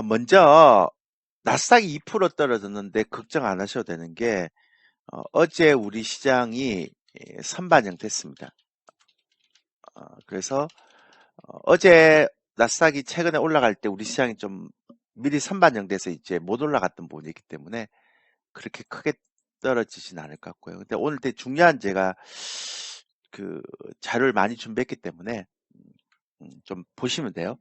먼저 나스닥이 2% 떨어졌는데 걱정 안 하셔도 되는 게 어제 우리 시장이 선반영됐습니다. 그래서 어제 나스닥이 최근에 올라갈 때 우리 시장이 좀 미리 선반영돼서 이제 못 올라갔던 부분이 있기 때문에 그렇게 크게 떨어지진 않을 것 같고요. 근데 오늘 되게 중요한 제가 그 자료를 많이 준비했기 때문에 좀 보시면 돼요.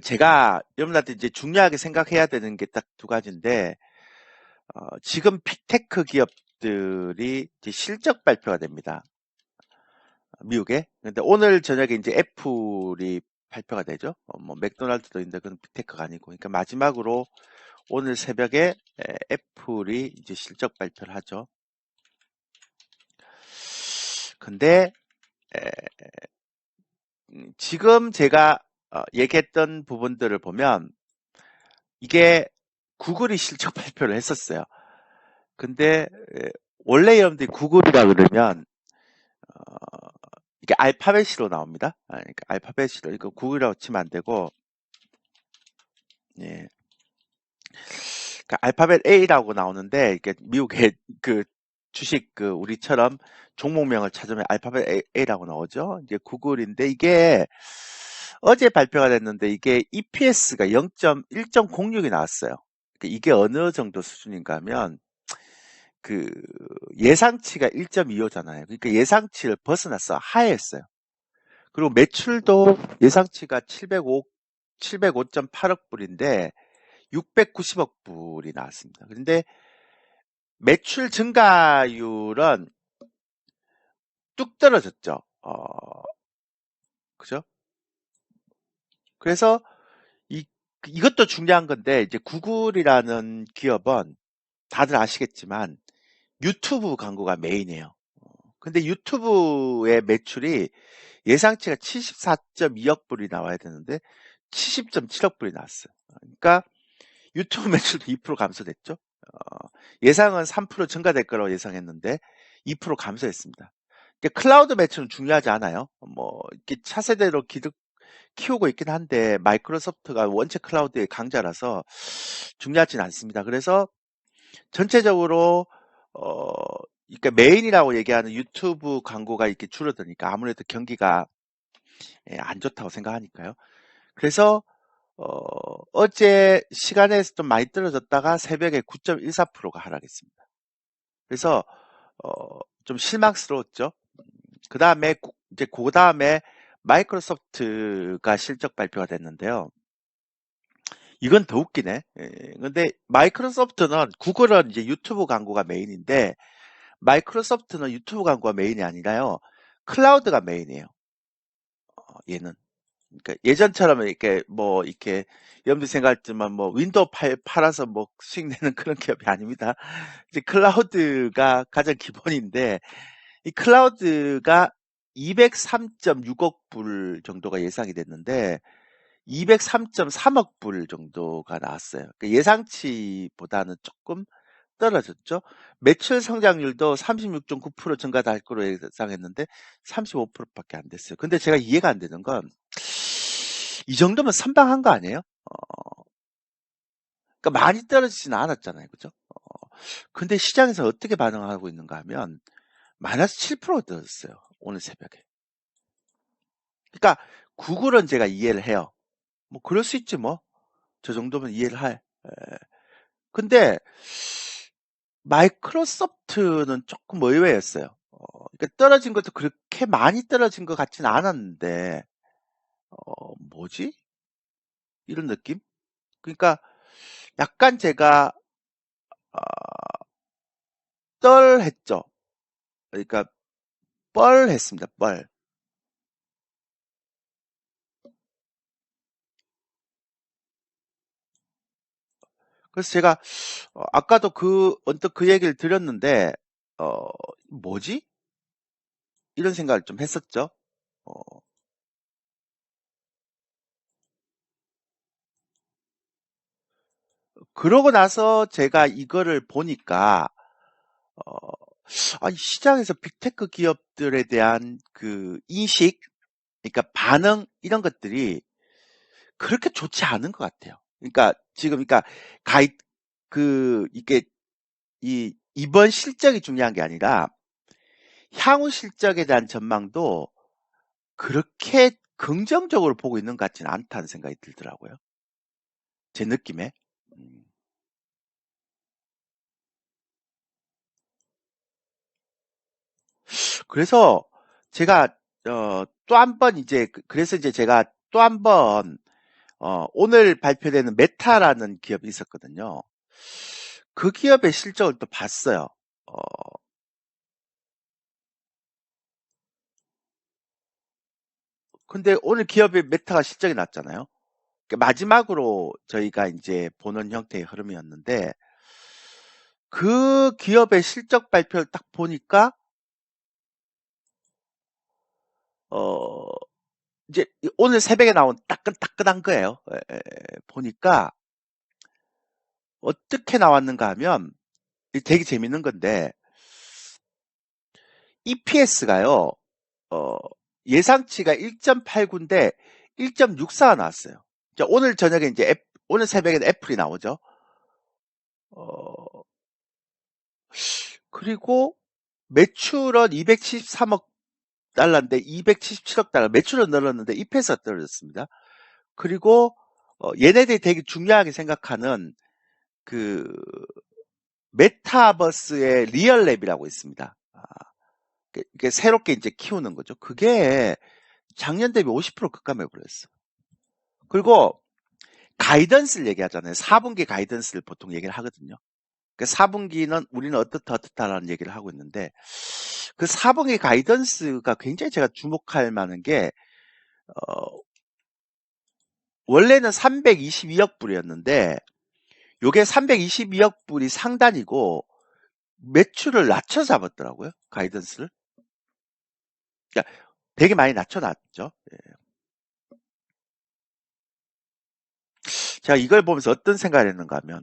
제가 여러분한테 이제 중요하게 생각해야 되는 게 딱 두 가지인데, 지금 빅테크 기업들이 이제 실적 발표가 됩니다. 미국에. 근데 오늘 저녁에 이제 애플이 발표가 되죠. 뭐 맥도날드도 있는데 그건 빅테크가 아니고. 그러니까 마지막으로 오늘 새벽에 애플이 이제 실적 발표를 하죠. 근데 지금 제가 얘기했던 부분들을 보면 이게 구글이 실적 발표를 했었어요. 근데 원래 여러분들이 구글이라 그러면 이게 알파벳으로 나옵니다. 그러니까 알파벳으로 이거 구글이라고 치면 안 되고, 예. 그러니까 알파벳 A라고 나오는데 이게 미국의 그 주식 우리처럼 종목명을 찾으면 알파벳 A라고 나오죠. 이제 구글인데 이게 어제 발표가 됐는데 이게 EPS가 1.06이 나왔어요. 그러니까 이게 어느 정도 수준인가 하면 그 예상치가 1.25잖아요. 그러니까 예상치를 벗어났어. 하회했어요. 그리고 매출도 예상치가 705.8억 불인데 690억 불이 나왔습니다. 그런데 매출 증가율은 뚝 떨어졌죠. 그죠? 그래서 이것도 중요한 건데 이제 구글이라는 기업은 다들 아시겠지만 유튜브 광고가 메인이에요. 근데 유튜브의 매출이 예상치가 74.2억 불이 나와야 되는데 70.7억 불이 나왔어요. 그러니까 유튜브 매출도 2% 감소됐죠. 예상은 3% 증가될 거라고 예상했는데 2% 감소했습니다. 클라우드 매출은 중요하지 않아요. 뭐 이렇게 차세대로 키우고 있긴 한데 마이크로소프트가 원체 클라우드의 강자라서 중요하진 않습니다. 그래서 전체적으로 어 그러니까 메인이라고 얘기하는 유튜브 광고가 이렇게 줄어드니까 아무래도 경기가 안 좋다고 생각하니까요. 그래서 어제 시간에서 좀 많이 떨어졌다가 새벽에 9.14%가 하락했습니다. 그래서 좀 실망스러웠죠. 그 다음에 이제 그 다음에 마이크로소프트가 실적 발표가 됐는데요. 이건 더 웃기네. 근데 마이크로소프트는 구글은 이제 유튜브 광고가 메인인데 마이크로소프트는 유튜브 광고가 메인이 아니라요. 클라우드가 메인이에요. 얘는. 그러니까 예전처럼 이렇게 여러분들 생각했지만 뭐 윈도우 팔아서 뭐 수익 내는 그런 기업이 아닙니다. 이제 클라우드가 가장 기본인데 이 클라우드가 203.6억 불 정도가 예상이 됐는데 203.3억 불 정도가 나왔어요. 그러니까 예상치보다는 조금 떨어졌죠. 매출 성장률도 36.9% 증가할 거로 예상했는데 35%밖에 안 됐어요. 근데 제가 이해가 안 되는 건 이 정도면 선방한 거 아니에요? 그러니까 많이 떨어지지는 않았잖아요. 그죠? 근데 시장에서 어떻게 반응하고 있는가 하면 마이너스 7% 떨어졌어요. 오늘 새벽에. 그러니까 구글은 제가 이해를 해요. 뭐 그럴 수 있지 뭐. 저 정도면 이해를 할. 근데 마이크로소프트는 조금 의외였어요. 그러니까 떨어진 것도 그렇게 많이 떨어진 것 같지는 않았는데 뭐지? 이런 느낌? 그러니까 약간 제가 어, 떨했죠. 그러니까 뻘했습니다. 뻘. 그래서 제가 아까도 언뜻 그 얘기를 드렸는데 어, 뭐지? 이런 생각을 좀 했었죠. 어, 그러고 나서 제가 이거를 보니까 어, 시장에서 빅테크 기업들에 대한 그 인식, 그러니까 반응 이런 것들이 그렇게 좋지 않은 것 같아요. 그러니까 지금 그러니까 가이 이게 이번 실적이 중요한 게 아니라 향후 실적에 대한 전망도 그렇게 긍정적으로 보고 있는 것 같지는 않다는 생각이 들더라고요. 제 느낌에. 음. 그래서 제가 또 한 번 이제 그래서 이제 제가 또 한 번 오늘 발표되는 메타라는 기업이 있었거든요. 그 기업의 실적을 또 봤어요. 어, 근데 오늘 기업의 메타가 실적이 났잖아요. 그러니까 마지막으로 저희가 이제 보는 형태의 흐름이었는데 그 기업의 실적 발표를 딱 보니까 어 이제 오늘 새벽에 나온 따끈따끈한 거예요. 보니까 어떻게 나왔는가 하면 되게 재밌는 건데 EPS가요. 어, 예상치가 1.89인데 1.64가 나왔어요. 오늘 저녁에 이제 오늘 새벽에 애플이 나오죠. 어, 그리고 매출은 273억 달러인데 277억 달러 매출은 늘었는데 EPS가 떨어졌습니다. 그리고 얘네들이 되게 중요하게 생각하는 그 메타버스의 리얼랩이라고 있습니다. 이게 새롭게 이제 키우는 거죠. 그게 작년 대비 50% 급감해 버렸어. 그리고 가이던스를 얘기하잖아요. 4분기 가이던스를 보통 얘기를 하거든요. 그 4분기는 우리는 어떻다라는 얘기를 하고 있는데 그 4분기 가이던스가 굉장히 제가 주목할 만한 게 원래는 322억 불이었는데 요게 322억 불이 상단이고 매출을 낮춰 잡았더라고요. 가이던스를. 그러니까 되게 많이 낮춰놨죠. 예. 제가 이걸 보면서 어떤 생각을 했는가 하면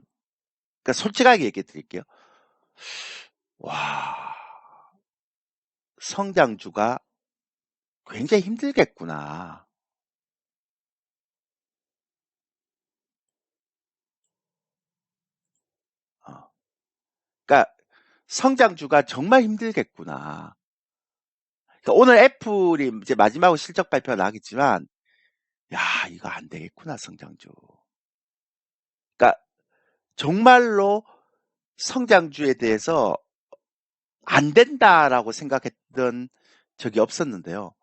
그러니까 솔직하게 얘기해 드릴게요. 와, 성장주가 굉장히 힘들겠구나. 어. 그러니까 성장주가 정말 힘들겠구나. 그러니까 오늘 애플이 이제 마지막으로 실적 발표가 나겠지만, 야, 이거 안 되겠구나, 성장주. 그러니까 정말로 성장주에 대해서 안 된다라고 생각했던 적이 없었는데요.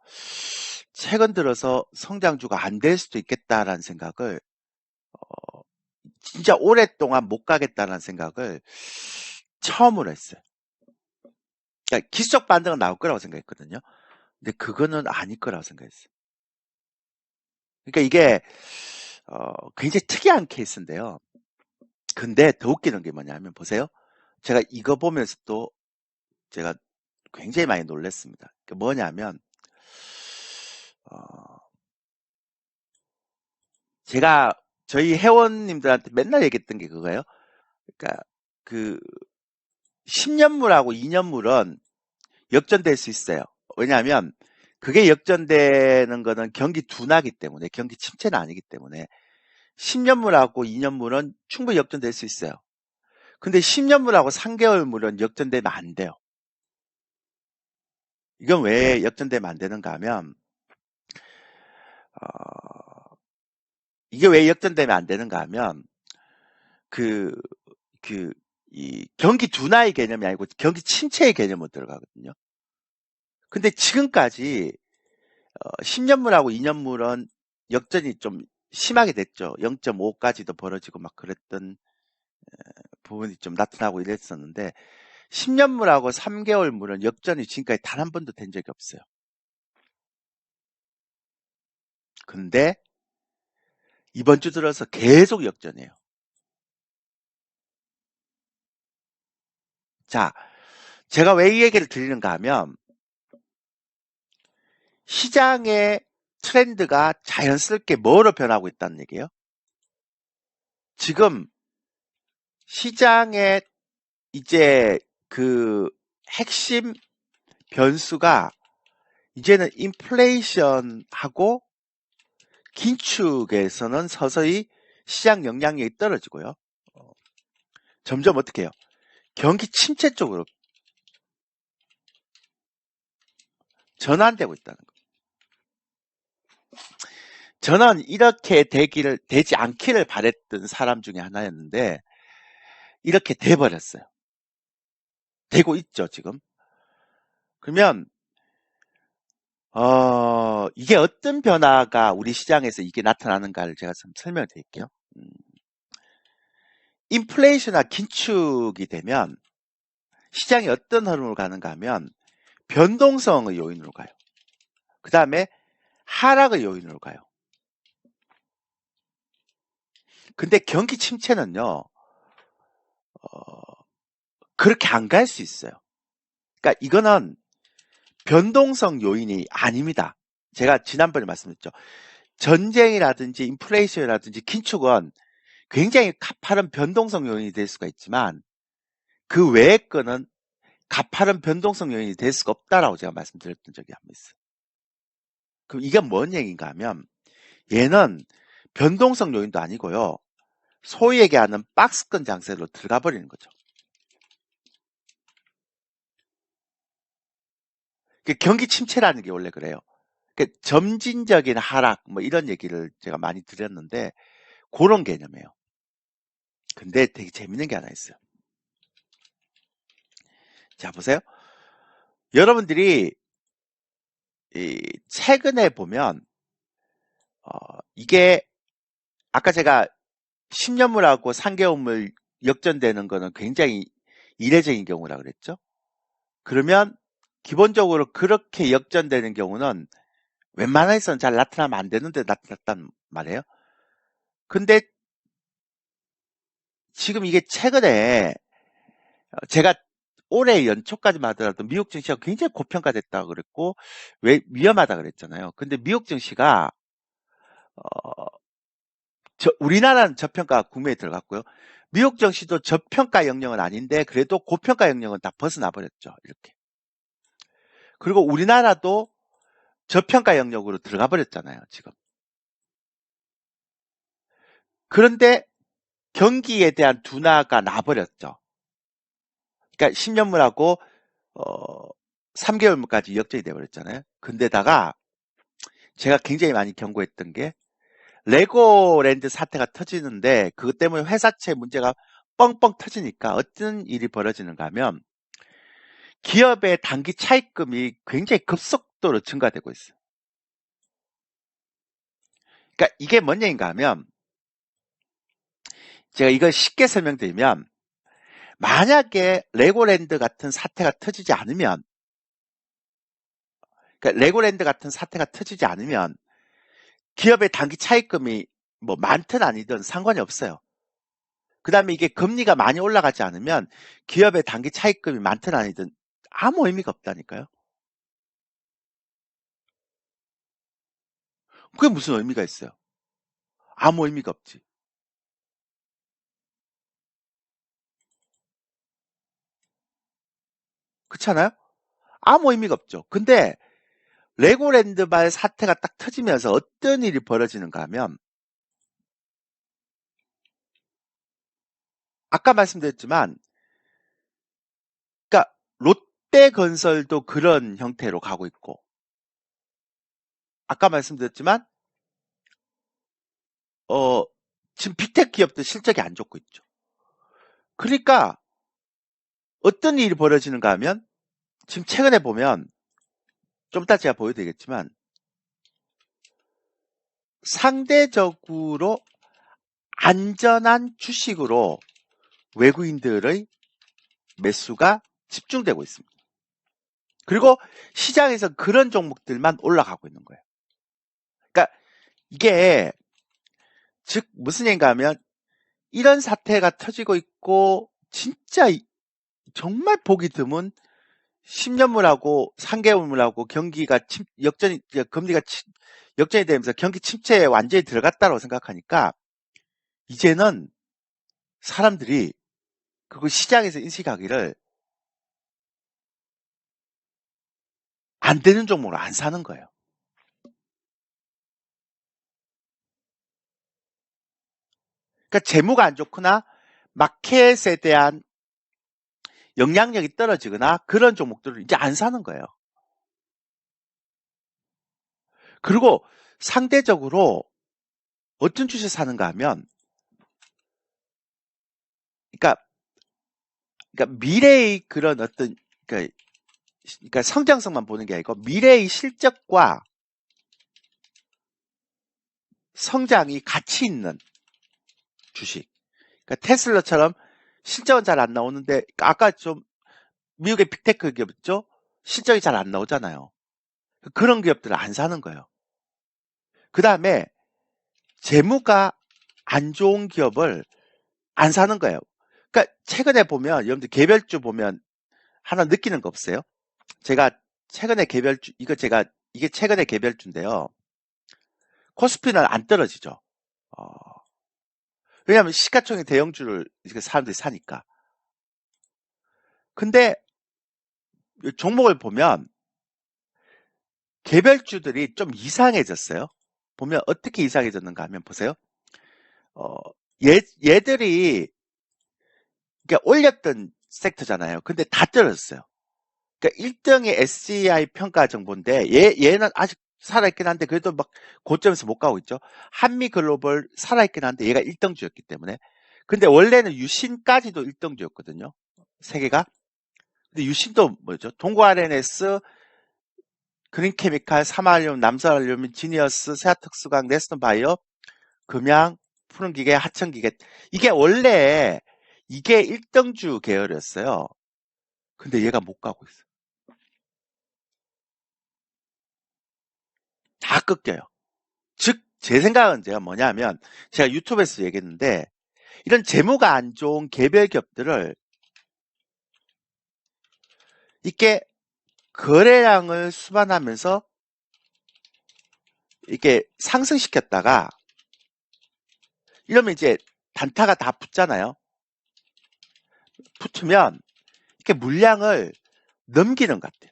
최근 들어서 성장주가 안 될 수도 있겠다라는 생각을 진짜 오랫동안 못 가겠다는 생각을 처음으로 했어요. 그러니까 기술적 반등은 나올 거라고 생각했거든요. 근데 그거는 아닐 거라고 생각했어요. 그러니까 이게 굉장히 특이한 케이스인데요. 근데 더 웃기는 게 뭐냐면 보세요. 제가 이거 보면서 또 제가 굉장히 많이 놀랐습니다. 뭐냐면 어, 제가 저희 회원님들한테 맨날 얘기했던 게 그거예요. 그러니까 그 10년물하고 2년물은 역전될 수 있어요. 왜냐하면 그게 역전되는 거는 경기 둔화기 때문에 경기 침체는 아니기 때문에 10년물하고 2년물은 충분히 역전될 수 있어요. 근데 10년물하고 3개월물은 역전되면 안 돼요. 이건 왜 역전되면 안 되는가 하면 어, 이게 왜 역전되면 안 되는가 하면 그, 이 경기 둔화의 개념이 아니고 경기 침체의 개념으로 들어가거든요. 근데 지금까지 10년물하고 2년물은 역전이 좀 심하게 됐죠. 0.5까지도 벌어지고 막 그랬던 부분이 좀 나타나고 이랬었는데 10년물하고 3개월물은 역전이 지금까지 단 한 번도 된 적이 없어요. 근데 이번 주 들어서 계속 역전해요. 자, 제가 왜 이 얘기를 드리는가 하면 시장의 트렌드가 자연스럽게 뭐로 변하고 있다는 얘기예요. 지금 시장의 이제 그 핵심 변수가 이제는 인플레이션하고 긴축에서는 서서히 시장 영향력이 떨어지고요. 점점 어떻게 해요? 경기 침체 쪽으로 전환되고 있다는 거예요. 저는 이렇게 되지 않기를 바랬던 사람 중에 하나였는데 이렇게 돼버렸어요. 되고 있죠, 지금. 그러면 이게 어떤 변화가 우리 시장에서 이게 나타나는가를 제가 좀 설명을 드릴게요. 인플레이션이나 긴축이 되면 시장이 어떤 흐름으로 가는가 하면 변동성의 요인으로 가요. 그 다음에 하락의 요인으로 가요. 근데 경기 침체는요, 그렇게 안 갈 수 있어요. 그러니까 이거는 변동성 요인이 아닙니다. 제가 지난번에 말씀드렸죠. 전쟁이라든지 인플레이션이라든지 긴축은 굉장히 가파른 변동성 요인이 될 수가 있지만 그 외의 거는 가파른 변동성 요인이 될 수가 없다라고 제가 말씀드렸던 적이 한 번 있어요. 그럼 이게 뭔 얘기인가 하면 얘는 변동성 요인도 아니고요. 소위 얘기하는 박스권 장세로 들어가 버리는 거죠. 경기 침체라는 게 원래 그래요. 점진적인 하락 뭐 이런 얘기를 제가 많이 드렸는데 그런 개념이에요. 근데 되게 재밌는 게 하나 있어요. 자, 보세요. 여러분들이 최근에 보면 이게 아까 제가 10년물하고 3개월물 역전되는 거는 굉장히 이례적인 경우라 그랬죠. 그러면 기본적으로 그렇게 역전되는 경우는 웬만해서는 잘 나타나면 안 되는데 나타났단 말이에요. 근데 지금 이게 최근에 제가 올해 연초까지만 하더라도 미국 증시가 굉장히 고평가됐다고 그랬고 왜 위험하다 그랬잖아요. 근데 미국 증시가 우리나라는 저평가 국면에 들어갔고요. 미국 증시도 저평가 영역은 아닌데 그래도 고평가 영역은 다 벗어나 버렸죠. 이렇게. 그리고 우리나라도 저평가 영역으로 들어가 버렸잖아요. 지금. 그런데 경기에 대한 둔화가 나버렸죠. 그러니까 10년물하고 3개월물까지 역전이 돼버렸잖아요. 근데다가 제가 굉장히 많이 경고했던 게 레고랜드 사태가 터지는데 그것 때문에 회사채 문제가 뻥뻥 터지니까 어떤 일이 벌어지는가 하면 기업의 단기 차입금이 굉장히 급속도로 증가되고 있어요. 그러니까 이게 뭔 얘기인가 하면 제가 이걸 쉽게 설명드리면 만약에 레고랜드 같은 사태가 터지지 않으면 그러니까 레고랜드 같은 사태가 터지지 않으면 기업의 단기 차입금이 뭐 많든 아니든 상관이 없어요. 그 다음에 이게 금리가 많이 올라가지 않으면 기업의 단기 차입금이 많든 아니든 아무 의미가 없다니까요. 그게 무슨 의미가 있어요? 아무 의미가 없지. 그렇잖아요? 아무 의미가 없죠. 근데 레고랜드발 사태가 딱 터지면서 어떤 일이 벌어지는가 하면 아까 말씀드렸지만 그러니까 롯데건설도 그런 형태로 가고 있고 아까 말씀드렸지만 지금 빅테크 기업도 실적이 안 좋고 있죠. 그러니까 어떤 일이 벌어지는가 하면 지금 최근에 보면 좀 이따 제가 보여드리겠지만 상대적으로 안전한 주식으로 외국인들의 매수가 집중되고 있습니다. 그리고 시장에서 그런 종목들만 올라가고 있는 거예요. 그러니까 이게 즉 무슨 얘기인가 하면 이런 사태가 터지고 있고 진짜 정말 보기 드문 10년물하고 3개월물하고 경기가 금리가 역전이 되면서 경기 침체에 완전히 들어갔다고 생각하니까 이제는 사람들이 그걸 시장에서 인식하기를 안 되는 종목을 안 사는 거예요. 그러니까 재무가 안 좋거나 마켓에 대한 영향력이 떨어지거나 그런 종목들을 이제 안 사는 거예요. 그리고 상대적으로 어떤 주식 사는가 하면, 그러니까, 미래의 그런 어떤, 그러니까 성장성만 보는 게 아니고 미래의 실적과 성장이 같이 있는 주식. 그러니까 테슬라처럼 실적은 잘 안 나오는데, 아까 좀 미국의 빅테크 기업 있죠? 실적이 잘 안 나오잖아요. 그런 기업들을 안 사는 거예요. 그 다음에 재무가 안 좋은 기업을 안 사는 거예요. 그러니까 최근에 보면 여러분들 개별주 보면 하나 느끼는 거 없어요? 제가 최근에 개별주, 이게 최근에 개별주인데요. 코스피는 안 떨어지죠. 어, 왜냐하면 시가총액 대형주를 사람들이 사니까. 근데 종목을 보면 개별주들이 좀 이상해졌어요. 보면 어떻게 이상해졌는가 하면 보세요. 어, 얘들이 올렸던 섹터잖아요. 근데 다 떨어졌어요. 그러니까 1등이 SCI 평가 정보인데 얘는 아직 살아있긴 한데 그래도 막 고점에서 못 가고 있죠. 한미글로벌 살아있긴 한데 얘가 1등주였기 때문에. 근데 원래는 유신까지도 1등주였거든요. 세계가. 근데 유신도 뭐죠? 동구RNS, 그린케미칼, 삼화알륨, 남서알륨, 지니어스, 세아특수강, 네스턴바이오, 금양, 푸른기계, 하천기계. 이게 원래 이게 1등주 계열이었어요. 근데 얘가 못 가고 있어. 다 꺾여요. 즉, 제 생각은 제가 뭐냐면, 제가 유튜브에서 얘기했는데, 이런 재무가 안 좋은 개별 기업들을 이렇게 거래량을 수반하면서 이렇게 상승시켰다가, 이러면 이제 단타가 다 붙잖아요. 붙으면 이렇게 물량을 넘기는 것 같아요.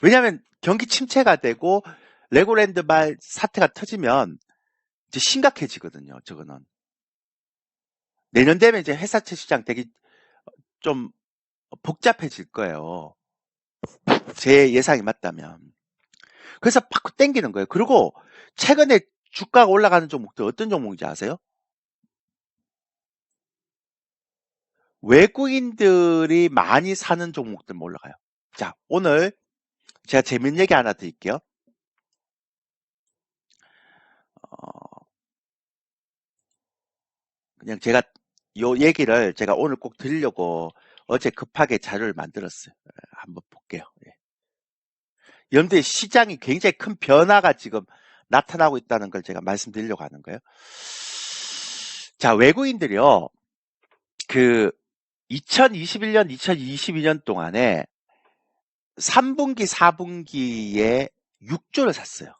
왜냐하면 경기 침체가 되고 레고랜드 말 사태가 터지면 이제 심각해지거든요. 저거는 내년 되면 이제 회사채 시장 되게 좀 복잡해질 거예요. 제 예상이 맞다면. 그래서 팍 땡기는 거예요. 그리고 최근에 주가가 올라가는 종목들 어떤 종목인지 아세요? 외국인들이 많이 사는 종목들 올라가요. 자, 오늘 제가 재밌는 얘기 하나 드릴게요. 그냥 제가 요 얘기를 제가 오늘 꼭 드리려고 어제 급하게 자료를 만들었어요. 한번 볼게요. 예. 여러분들 시장이 굉장히 큰 변화가 지금 나타나고 있다는 걸 제가 말씀드리려고 하는 거예요. 자, 외국인들이요. 그 2021년, 2022년 동안에 3분기, 4분기에 6조를 샀어요.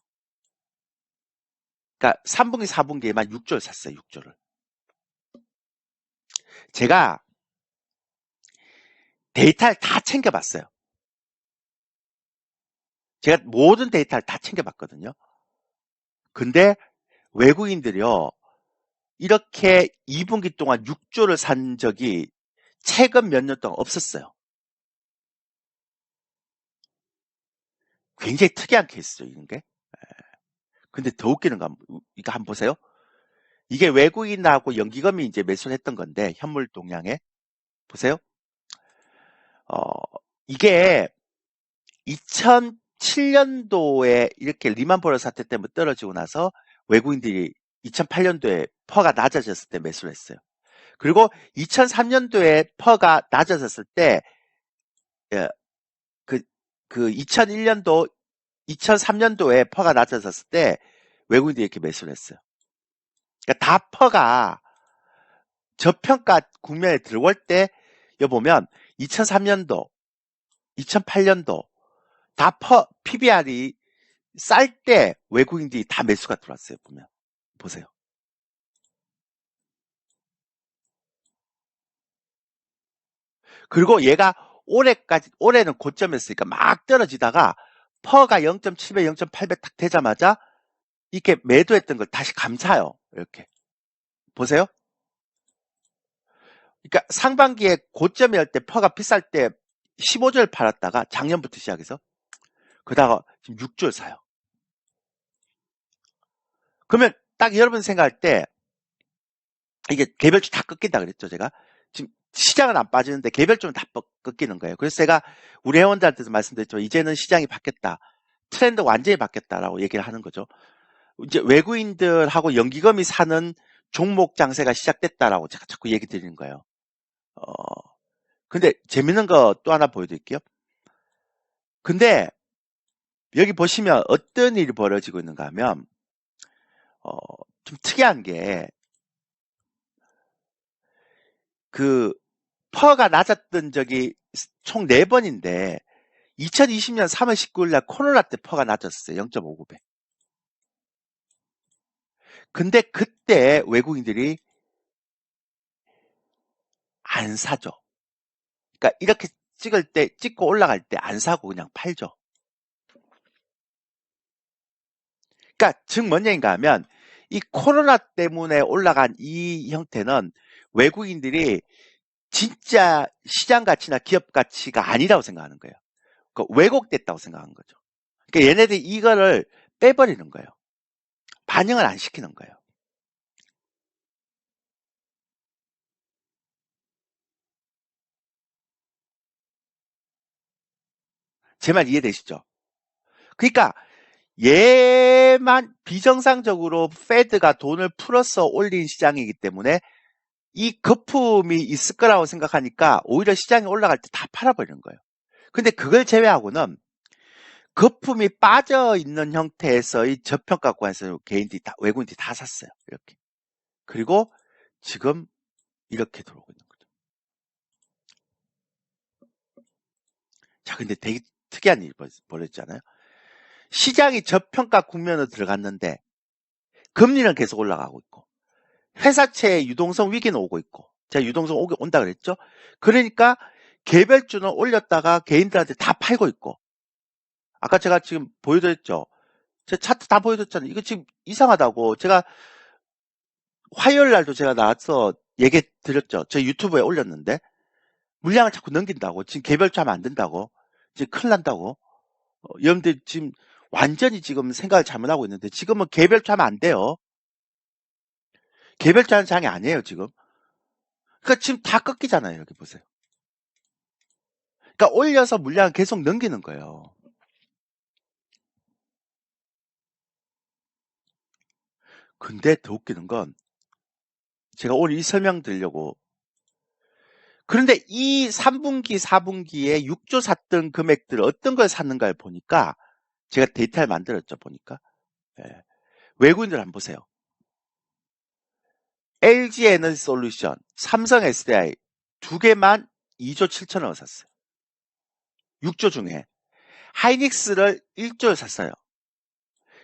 그러니까 3분기, 4분기에만 6조를 샀어요. 6조를. 제가 데이터를 다 챙겨봤어요. 제가 모든 데이터를 다 챙겨봤거든요. 근데 외국인들이요. 이렇게 2분기 동안 6조를 산 적이 최근 몇 년 동안 없었어요. 굉장히 특이한 케이스죠, 이런 게. 근데 더 웃기는 건, 이거 한번 보세요. 이게 외국인하고 연기금이 이제 매수를 했던 건데, 현물 동향에. 보세요. 어, 이게 2007년도에 이렇게 리만 브러더스 사태 때문에 떨어지고 나서 외국인들이 2008년도에 퍼가 낮아졌을 때 매수를 했어요. 그리고 2003년도에 퍼가 낮아졌을 때, 예, 그, 2001년도, 2003년도에 퍼가 낮아졌을 때 외국인들이 이렇게 매수를 했어요. 그러니까 다 퍼가 저평가 국면에 들어올 때, 여기 보면 2003년도, 2008년도 다 PBR이 쌀 때 외국인들이 다 매수가 들어왔어요. 보면 보세요. 그리고 얘가 올해는 고점이었으니까 막 떨어지다가 퍼가 0.7배, 0.8배 딱 되자마자 이렇게 매도했던 걸 다시 감사요. 이렇게. 보세요. 그러니까 상반기에 고점이었을 때 퍼가 비쌀 때 15조를 팔았다가 작년부터 시작해서 그다가 지금 6조를 사요. 그러면 딱 여러분 생각할 때 이게 개별주 다 꺾인다 그랬죠, 제가. 지금 시장은 안 빠지는데 개별주는 다 꺾이는 거예요. 그래서 제가 우리 회원들한테도 말씀드렸죠. 이제는 시장이 바뀌었다. 트렌드 완전히 바뀌었다라고 얘기를 하는 거죠. 이제 외국인들하고 연기금이 사는 종목 장세가 시작됐다라고 제가 자꾸 얘기 드리는 거예요. 근데 재밌는 거 또 하나 보여드릴게요. 근데 여기 보시면 어떤 일이 벌어지고 있는가 하면 좀 특이한 게 그 퍼가 낮았던 적이 총 4번인데 2020년 3월 19일 날 코로나 때 퍼가 낮았어요. 0.59배. 근데 그때 외국인들이 안 사죠. 그러니까 이렇게 찍고 올라갈 때 안 사고 그냥 팔죠. 그러니까 즉 뭐냐인가 하면 이 코로나 때문에 올라간 이 형태는 외국인들이 진짜 시장 가치나 기업 가치가 아니라고 생각하는 거예요. 왜곡됐다고 생각하는 거죠. 그러니까 얘네들이 이거를 빼버리는 거예요. 반영을 안 시키는 거예요. 제 말 이해되시죠? 그러니까 얘만 비정상적으로 페드가 돈을 풀어서 올린 시장이기 때문에 이 거품이 있을 거라고 생각하니까 오히려 시장이 올라갈 때 다 팔아버리는 거예요. 근데 그걸 제외하고는 거품이 빠져 있는 형태에서의 저평가 구간에서 외국인들이 다 샀어요. 이렇게. 그리고 지금 이렇게 들어오고 있는 거죠. 자, 근데 되게 특이한 일이 벌어졌잖아요. 시장이 저평가 국면으로 들어갔는데 금리는 계속 올라가고 있고 회사채의 유동성 위기는 오고 있고 제가 유동성 온다 그랬죠. 그러니까 개별주는 올렸다가 개인들한테 다 팔고 있고 아까 제가 지금 보여드렸죠. 제 차트 다 보여줬잖아요. 이거 지금 이상하다고 제가 화요일 날도 제가 나와서 얘기 드렸죠. 제 유튜브에 올렸는데 물량을 자꾸 넘긴다고 지금 개별주 하면 안 된다고 지금 큰일 난다고 여러분들 지금 완전히 지금 생각을 잘못하고 있는데 지금은 개별주 하면 안 돼요. 개별주 하는 장이 아니에요 지금. 그러니까 지금 다 꺾이잖아요. 여기 보세요. 그러니까 올려서 물량을 계속 넘기는 거예요. 근데 더 웃기는 건 제가 오늘 이 설명 드리려고 그런데 이 3분기 4분기에 6조 샀던 금액들 어떤 걸 샀는가를 보니까 제가 데이터를 만들었죠. 보니까 외국인들 한번 보세요. LG 에너지 솔루션, 삼성 SDI 두 개만 2조 7천억을 샀어요. 6조 중에 하이닉스를 1조를 샀어요.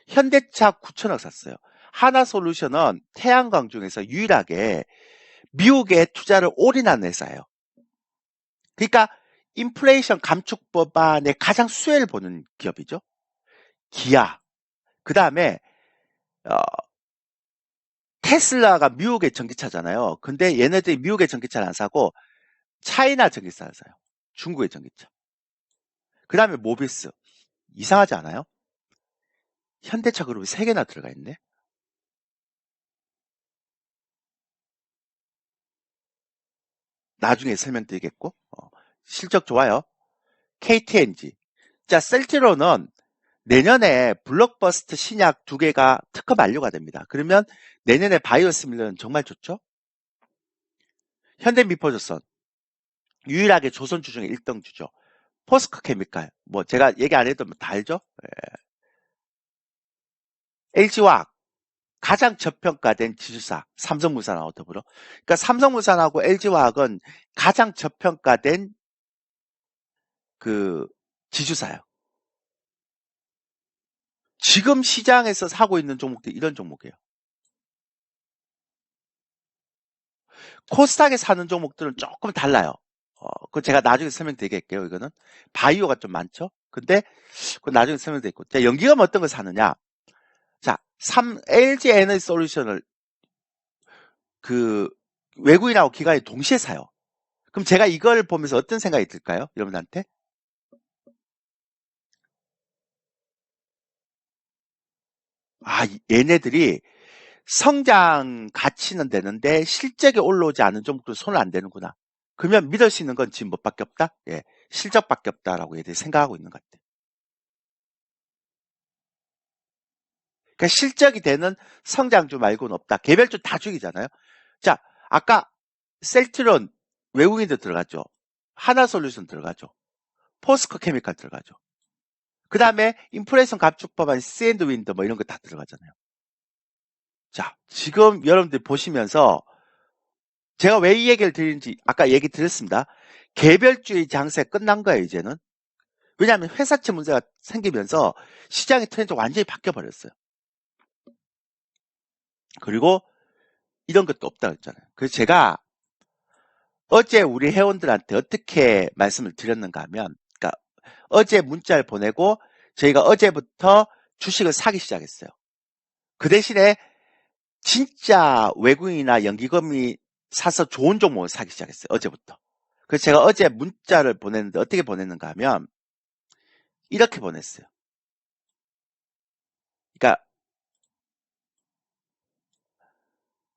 현대차 9천억 샀어요. 하나솔루션은 태양광 중에서 유일하게 미국에 투자를 올인한 회사예요. 그러니까 인플레이션 감축 법안의 가장 수혜를 보는 기업이죠. 기아. 그 다음에 테슬라가 미국의 전기차잖아요. 근데 얘네들이 미국의 전기차를 안 사고 차이나 전기차를 사요. 중국의 전기차. 그 다음에 모비스. 이상하지 않아요? 현대차 그룹이 3개나 들어가 있네. 나중에 설명드리겠고 실적 좋아요. KTNG. 자, 셀트리온은 내년에 블록버스터 신약 2개가 특허 만료가 됩니다. 그러면 내년에 바이오시밀러는 정말 좋죠? 현대미포조선 유일하게 조선주 중에 1등주죠. 포스코케미칼 뭐 제가 얘기 안 해도 다 알죠? LG화학 가장 저평가된 지주사 삼성물산하고 더불어 그러니까 삼성물산하고 LG화학은 가장 저평가된 그 지주사예요. 지금 시장에서 사고 있는 종목들 이런 종목이에요. 코스닥에 사는 종목들은 조금 달라요. 그 제가 나중에 설명드리겠게요. 이거는 바이오가 좀 많죠. 근데 그 나중에 설명드리고, 자, 연기금 어떤 걸 사느냐? 자, LG 에너지 솔루션을 그 외국인하고 기관이 동시에 사요. 그럼 제가 이걸 보면서 어떤 생각이 들까요? 여러분한테? 아, 얘네들이 성장 가치는 되는데 실적이 올라오지 않은 종목도 손을 안 대는구나. 그러면 믿을 수 있는 건 지금 뭐밖에 없다? 예, 실적밖에 없다라고 얘들이 생각하고 있는 것 같아요. 그러니까 실적이 되는 성장주 말고는 없다. 개별주 다 죽이잖아요. 자, 아까 셀트론 외국인들 들어가죠. 하나솔루션 들어가죠. 포스코 케미칼 들어가죠. 그 다음에 인플레이션 감축법안 샌드윈드 뭐 이런 거 다 들어가잖아요. 자, 지금 여러분들 보시면서 제가 왜 이 얘기를 드리는지 아까 얘기 드렸습니다. 개별주의 장세 끝난 거예요, 이제는. 왜냐하면 회사채 문제가 생기면서 시장의 트렌드가 완전히 바뀌어버렸어요. 그리고 이런 것도 없다고 했잖아요. 그래서 제가 어제 우리 회원들한테 어떻게 말씀을 드렸는가 하면, 그러니까 어제 문자를 보내고 저희가 어제부터 주식을 사기 시작했어요. 그 대신에 진짜 외국인이나 연기금이 사서 좋은 종목을 사기 시작했어요. 어제부터. 그래서 제가 어제 문자를 보냈는데 어떻게 보냈는가 하면 이렇게 보냈어요. 그러니까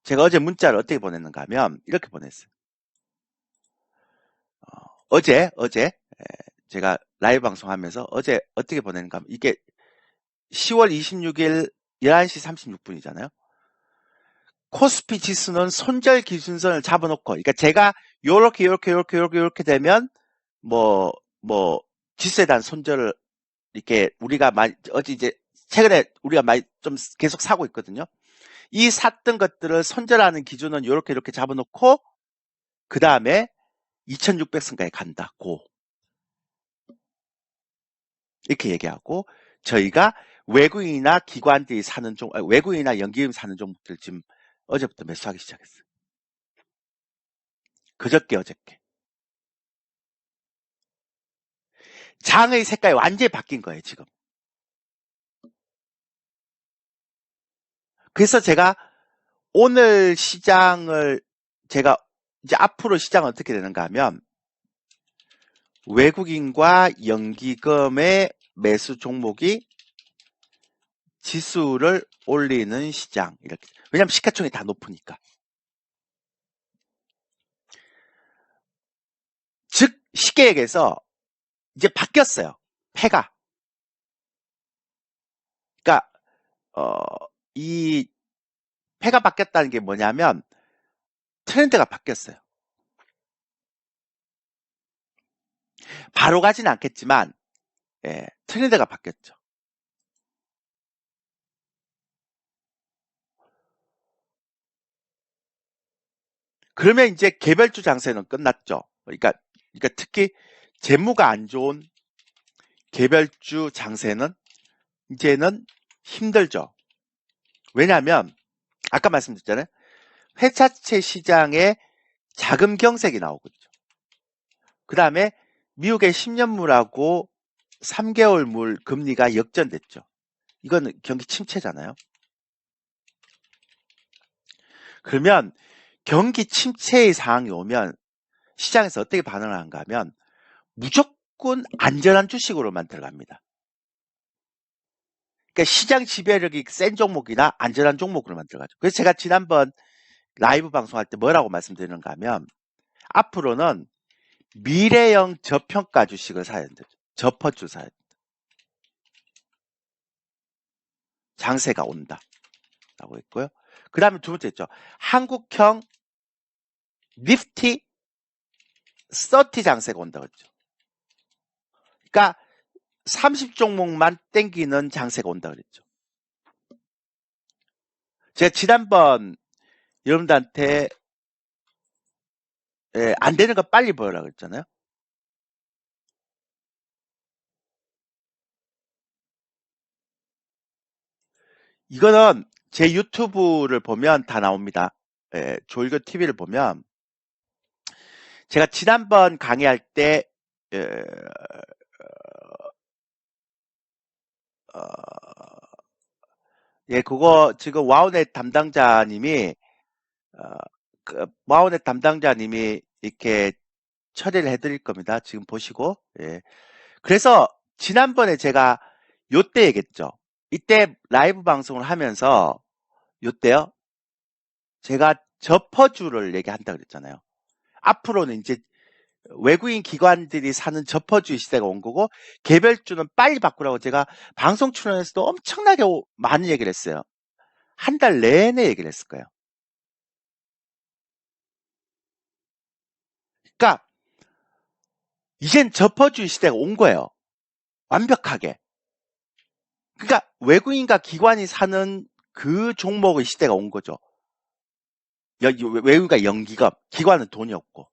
제가 어제 문자를 어떻게 보냈는가 하면 이렇게 보냈어요. 어제 제가 라이브 방송하면서 어제 어떻게 보냈는가 하면 이게 10월 26일 11시 36분이잖아요. 코스피 지수는 손절 기준선을 잡아놓고, 그러니까 제가 요렇게 되면 뭐 지수에 대한 손절을 이렇게 우리가 많이 어제 이제 최근에 우리가 많이 좀 계속 사고 있거든요. 이 샀던 것들을 손절하는 기준은 이렇게 잡아놓고 그 다음에 2600선까지 간다. 고 이렇게 얘기하고 저희가 외국인이나 기관들이 사는 외국인이나 연기금 사는 종목들 지금 어제부터 매수하기 시작했어요. 어저께. 장의 색깔이 완전히 바뀐 거예요, 지금. 그래서 제가 오늘 시장을 제가 이제 앞으로 시장은 어떻게 되는가 하면 외국인과 연기금의 매수 종목이 지수를 올리는 시장 이렇게. 왜냐하면 시가총이 다 높으니까. 즉 쉽게 얘기해서 이제 바뀌었어요. 패가. 그러니까 이 패가 바뀌었다는 게 뭐냐면 트렌드가 바뀌었어요. 바로 가진 않겠지만 트렌드가 바뀌었죠. 그러면 이제 개별주 장세는 끝났죠. 그러니까 특히 재무가 안 좋은 개별주 장세는 이제는 힘들죠. 왜냐하면 아까 말씀드렸잖아요. 회사채 시장에 자금 경색이 나오고 있죠. 그 다음에 미국의 10년물하고 3개월물 금리가 역전됐죠. 이건 경기 침체잖아요. 그러면 경기 침체의 상황이 오면 시장에서 어떻게 반응을 하는가 하면 무조건 안전한 주식으로만 들어갑니다. 그러니까 시장 지배력이 센 종목이나 안전한 종목으로만 들어가죠. 그래서 제가 지난번 라이브 방송할 때 뭐라고 말씀드리는가 하면 앞으로는 미래형 저평가 주식을 사야 된다. 저퍼주 사야 된다. 장세가 온다. 라고 했고요. 그 다음에 두 번째 있죠. 한국형 니프티 30 장세가 온다고 했죠. 그러니까 30종목만 땡기는 장세가 온다고 그랬죠. 제가 지난번 여러분들한테 안 되는 거 빨리 보여라 그랬잖아요. 이거는 제 유튜브를 보면 다 나옵니다. 조이거 TV를 보면 제가 지난번 강의할 때, 예, 그거 지금 와우넷 담당자님이, 어, 와우넷 담당자님이 이렇게 처리를 해드릴 겁니다. 지금 보시고. 예. 그래서 지난번에 제가 요때 얘기했죠. 이때 라이브 방송을 하면서 요때요. 제가 접어주를 얘기한다 그랬잖아요. 앞으로는 이제 외국인 기관들이 사는 접어주 시대가 온 거고 개별주는 빨리 바꾸라고 제가 방송 출연에서도 엄청나게 많은 얘기를 했어요. 한 달 내내 얘기를 했을 거예요. 그러니까 이젠 접어주 시대가 온 거예요. 완벽하게. 그러니까 외국인과 기관이 사는 그 종목의 시대가 온 거죠. 외국인과 연기업, 기관은 돈이 없고.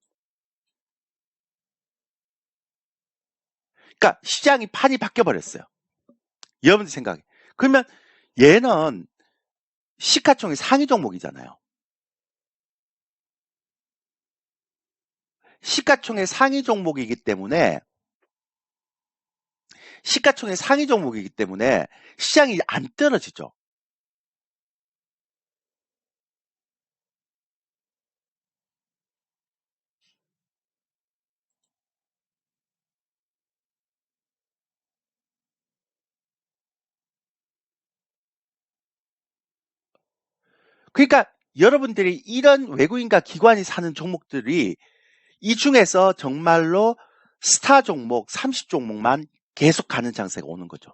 그러니까 시장이 판이 바뀌어 버렸어요. 여러분들 생각에. 그러면 얘는 시가총액 상위 종목이잖아요. 시가총액 상위 종목이기 때문에 시가총액 상위 종목이기 때문에 시장이 안 떨어지죠. 그러니까 여러분들이 이런 외국인과 기관이 사는 종목들이 이 중에서 정말로 스타 종목 30종목만 계속 가는 장세가 오는 거죠.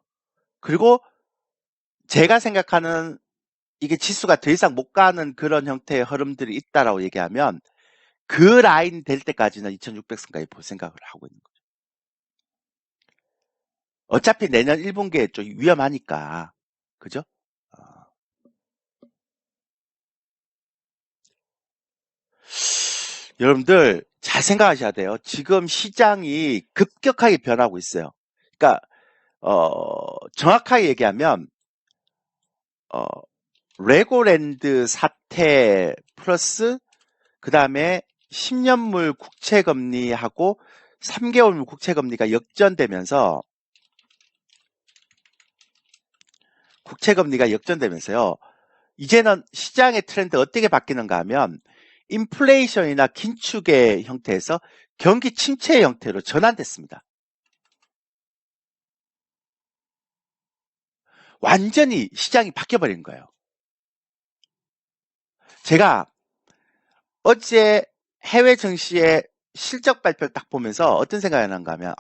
그리고 제가 생각하는 이게 지수가 더 이상 못 가는 그런 형태의 흐름들이 있다라고 얘기하면 그 라인 될 때까지는 2600선까지 볼 생각을 하고 있는 거죠. 어차피 내년 1분기에 좀 위험하니까. 그죠? 어. 여러분들 잘 생각하셔야 돼요. 지금 시장이 급격하게 변하고 있어요. 그러니까 정확하게 얘기하면 어, 레고랜드 사태 플러스 그 다음에 10년물 국채금리하고 3개월물 국채금리가 역전되면서 국채금리가 역전되면서요. 이제는 시장의 트렌드 어떻게 바뀌는가 하면 인플레이션이나 긴축의 형태에서 경기 침체의 형태로 전환됐습니다. 완전히 시장이 바뀌어버린 거예요. 제가 어제 해외 증시의 실적 발표를 딱 보면서 어떤 생각이 나는가 하면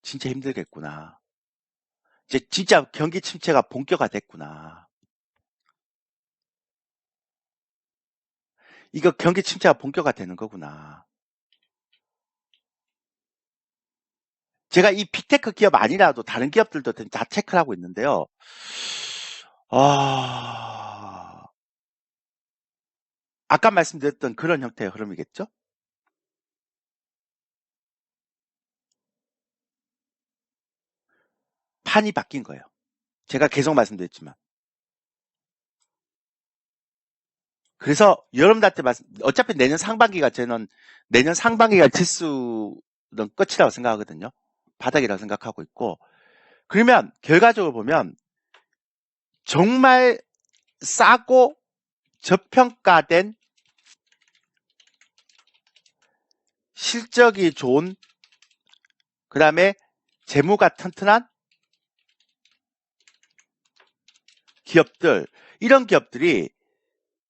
진짜 힘들겠구나. 이제 진짜 경기 침체가 본격화됐구나. 이거 경기 침체가 본격화되는 거구나. 제가 이 빅테크 기업 아니라도 다른 기업들도 다 체크를 하고 있는데요. 아까 말씀드렸던 그런 형태의 흐름이겠죠? 판이 바뀐 거예요. 제가 계속 말씀드렸지만. 그래서 여러분들한테 어차피 내년 상반기가 저는 내년 상반기가 지수는 끝이라고 생각하거든요. 바닥이라고 생각하고 있고. 그러면 결과적으로 보면 정말 싸고 저평가된 실적이 좋은 그 다음에 재무가 튼튼한 기업들, 이런 기업들이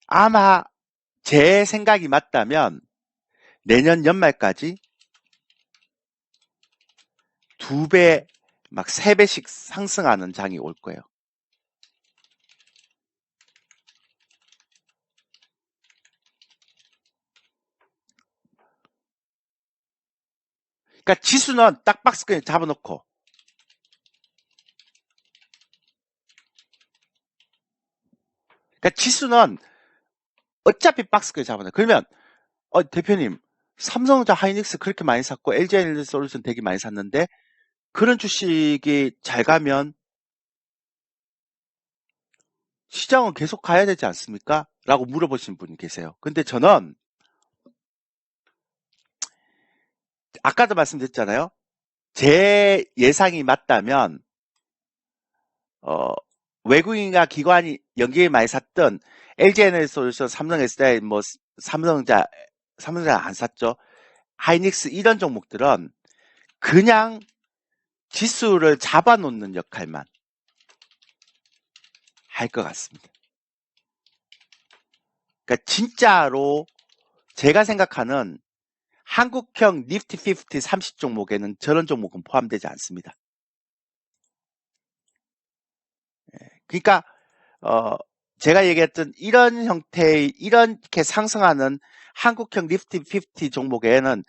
아마 제 생각이 맞다면 내년 연말까지 2배, 막 3배씩 상승하는 장이 올 거예요. 그러니까 지수는 딱 박스권에 잡아놓고 그러니까 지수는 어차피 박스권에 잡아놔요. 그러면 대표님 삼성전자 하이닉스 그렇게 많이 샀고 LG에너지솔루션 되게 많이 샀는데 그런 주식이 잘 가면 시장은 계속 가야 되지 않습니까? 라고 물어보신 분이 계세요. 근데 저는 아까도 말씀드렸잖아요. 제 예상이 맞다면 어, 외국인과 기관이 연기를 많이 샀던 LG에너지솔루션, 삼성 SDI, 뭐 삼성전자 안 샀죠. 하이닉스 이런 종목들은 그냥 지수를 잡아놓는 역할만 할 것 같습니다. 그러니까 진짜로 제가 생각하는 한국형 니프티 50 30 종목에는 저런 종목은 포함되지 않습니다. 그러니까 제가 얘기했던 이런 형태의 이렇게 상승하는 한국형 니프티 50 종목에는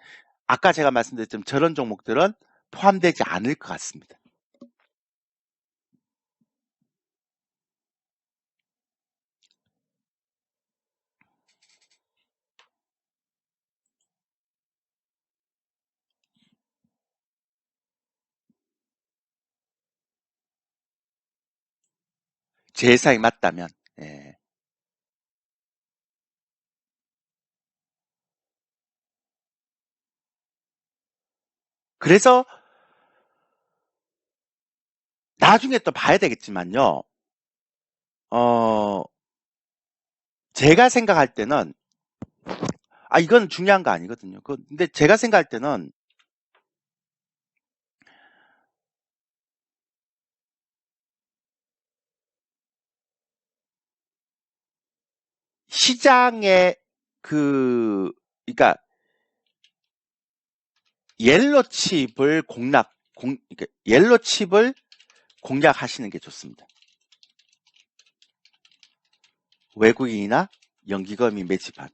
아까 제가 말씀드렸던 저런 종목들은 포함되지 않을 것 같습니다. 제 예상이 맞다면. 예. 그래서 나중에 또 봐야 되겠지만요. 제가 생각할 때는 이건 중요한 거 아니거든요. 근데 제가 생각할 때는 시장의 그러니까 옐로칩을 그러니까 옐로칩을 공략하시는 게 좋습니다. 외국인이나 연기금이 매집한.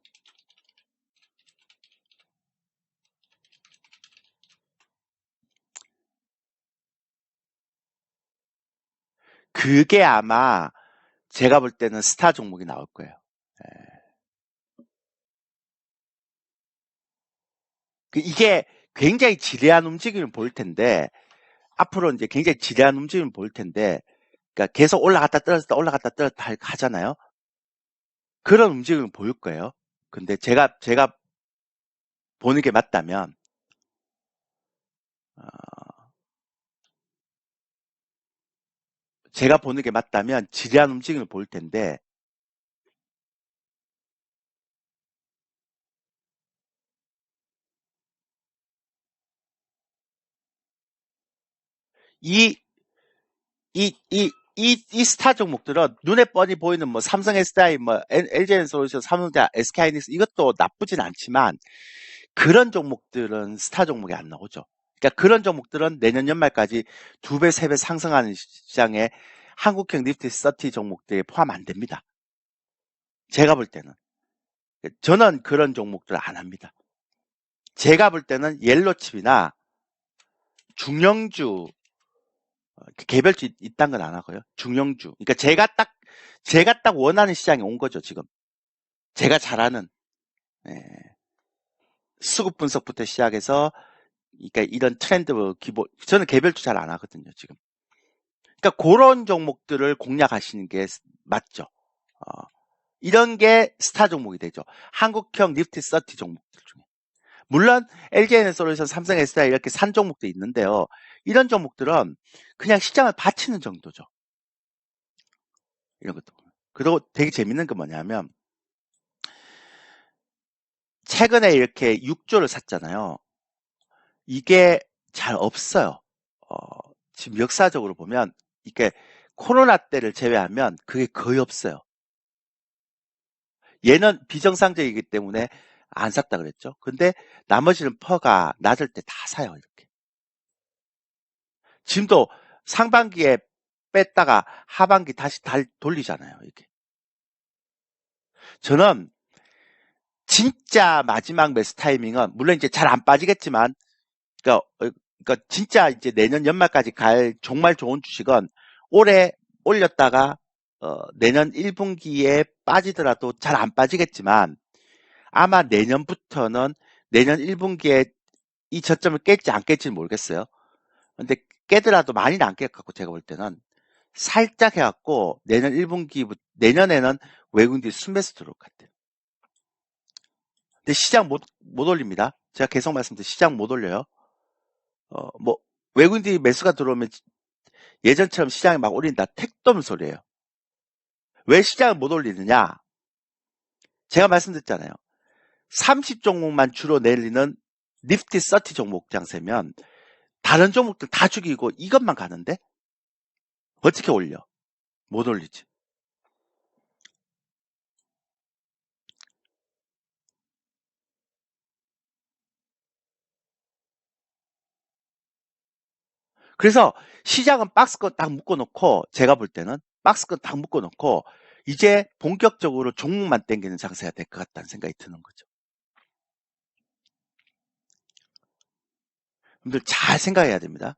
그게 아마 제가 볼 때는 스타 종목이 나올 거예요. 이게 굉장히 지대한 움직임을 보일 텐데, 앞으로 이제 굉장히 지대한 움직임을 보일 텐데, 그러니까 계속 올라갔다 떨어졌다 하잖아요. 그런 움직임을 보일 거예요. 근데 제가 보는 게 맞다면, 제가 보는 게 맞다면 지대한 움직임을 보일 텐데, 이 이 스타 종목들은 눈에 뻔히 보이는 뭐 삼성 SDI, 뭐 LG엔솔루션, 삼성전자, SK하이닉스 이것도 나쁘진 않지만 그런 종목들은 스타 종목이 안 나오죠. 그러니까 그런 종목들은 내년 연말까지 2배, 3배 상승하는 시장에 한국형 니프티 30 종목들에 포함 안 됩니다. 제가 볼 때는. 저는 그런 종목들 안 합니다. 제가 볼 때는 옐로칩이나 중형주 개별주 있다는 건 안 하고요. 중형주. 그러니까 제가 딱 원하는 시장에 온 거죠, 지금. 제가 잘하는, 예, 수급 분석부터 시작해서, 그러니까 이런 트렌드 저는 개별주 잘 안 하거든요, 지금. 그러니까 그런 종목들을 공략하시는 게 맞죠. 이런 게 스타 종목이 되죠. 한국형 니프티 30 종목들 중에. 물론 LG에너지솔루션, 삼성 SDI 이렇게 산 종목도 있는데요. 이런 종목들은 그냥 시장을 받치는 정도죠. 이런 것도. 그리고 되게 재밌는 건 뭐냐면 최근에 이렇게 6조를 샀잖아요. 이게 잘 없어요. 어, 지금 역사적으로 보면 이게 코로나 때를 제외하면 그게 거의 없어요. 얘는 비정상적이기 때문에 안 샀다 그랬죠. 근데 나머지는 퍼가 낮을 때 다 사요. 이렇게. 지금도 상반기에 뺐다가 하반기 다시 돌리잖아요. 이렇게. 저는 진짜 마지막 매수 타이밍은 물론 이제 잘 안 빠지겠지만 그러니까 진짜 이제 내년 연말까지 갈 정말 좋은 주식은 올해 올렸다가 내년 1분기에 빠지더라도 잘 안 빠지겠지만 아마 내년부터는 내년 1분기에 이 저점을 깰지 안 깰지는 모르겠어요. 근데 깨더라도 많이는 안 깰 것 같고 제가 볼 때는 살짝 해갖고 내년 1분기 내년에는 외국인들이 순매수 들어올 것 같아요. 근데 시장 못 올립니다. 제가 계속 말씀드린 시장 못 올려요. 뭐 외국인들이 매수가 들어오면 예전처럼 시장이 막 올린다. 택도 없는 소리예요. 왜 시장을 못 올리느냐? 제가 말씀드렸잖아요. 30종목만 주로 내리는 니프티 30 종목 장세면 다른 종목들 다 죽이고 이것만 가는데 어떻게 올려? 못 올리지. 그래서 시장은 박스권 딱 묶어놓고 제가 볼 때는 박스권 딱 묶어놓고 이제 본격적으로 종목만 땡기는 장세가 될 것 같다는 생각이 드는 거죠. 여러분들 잘 생각해야 됩니다.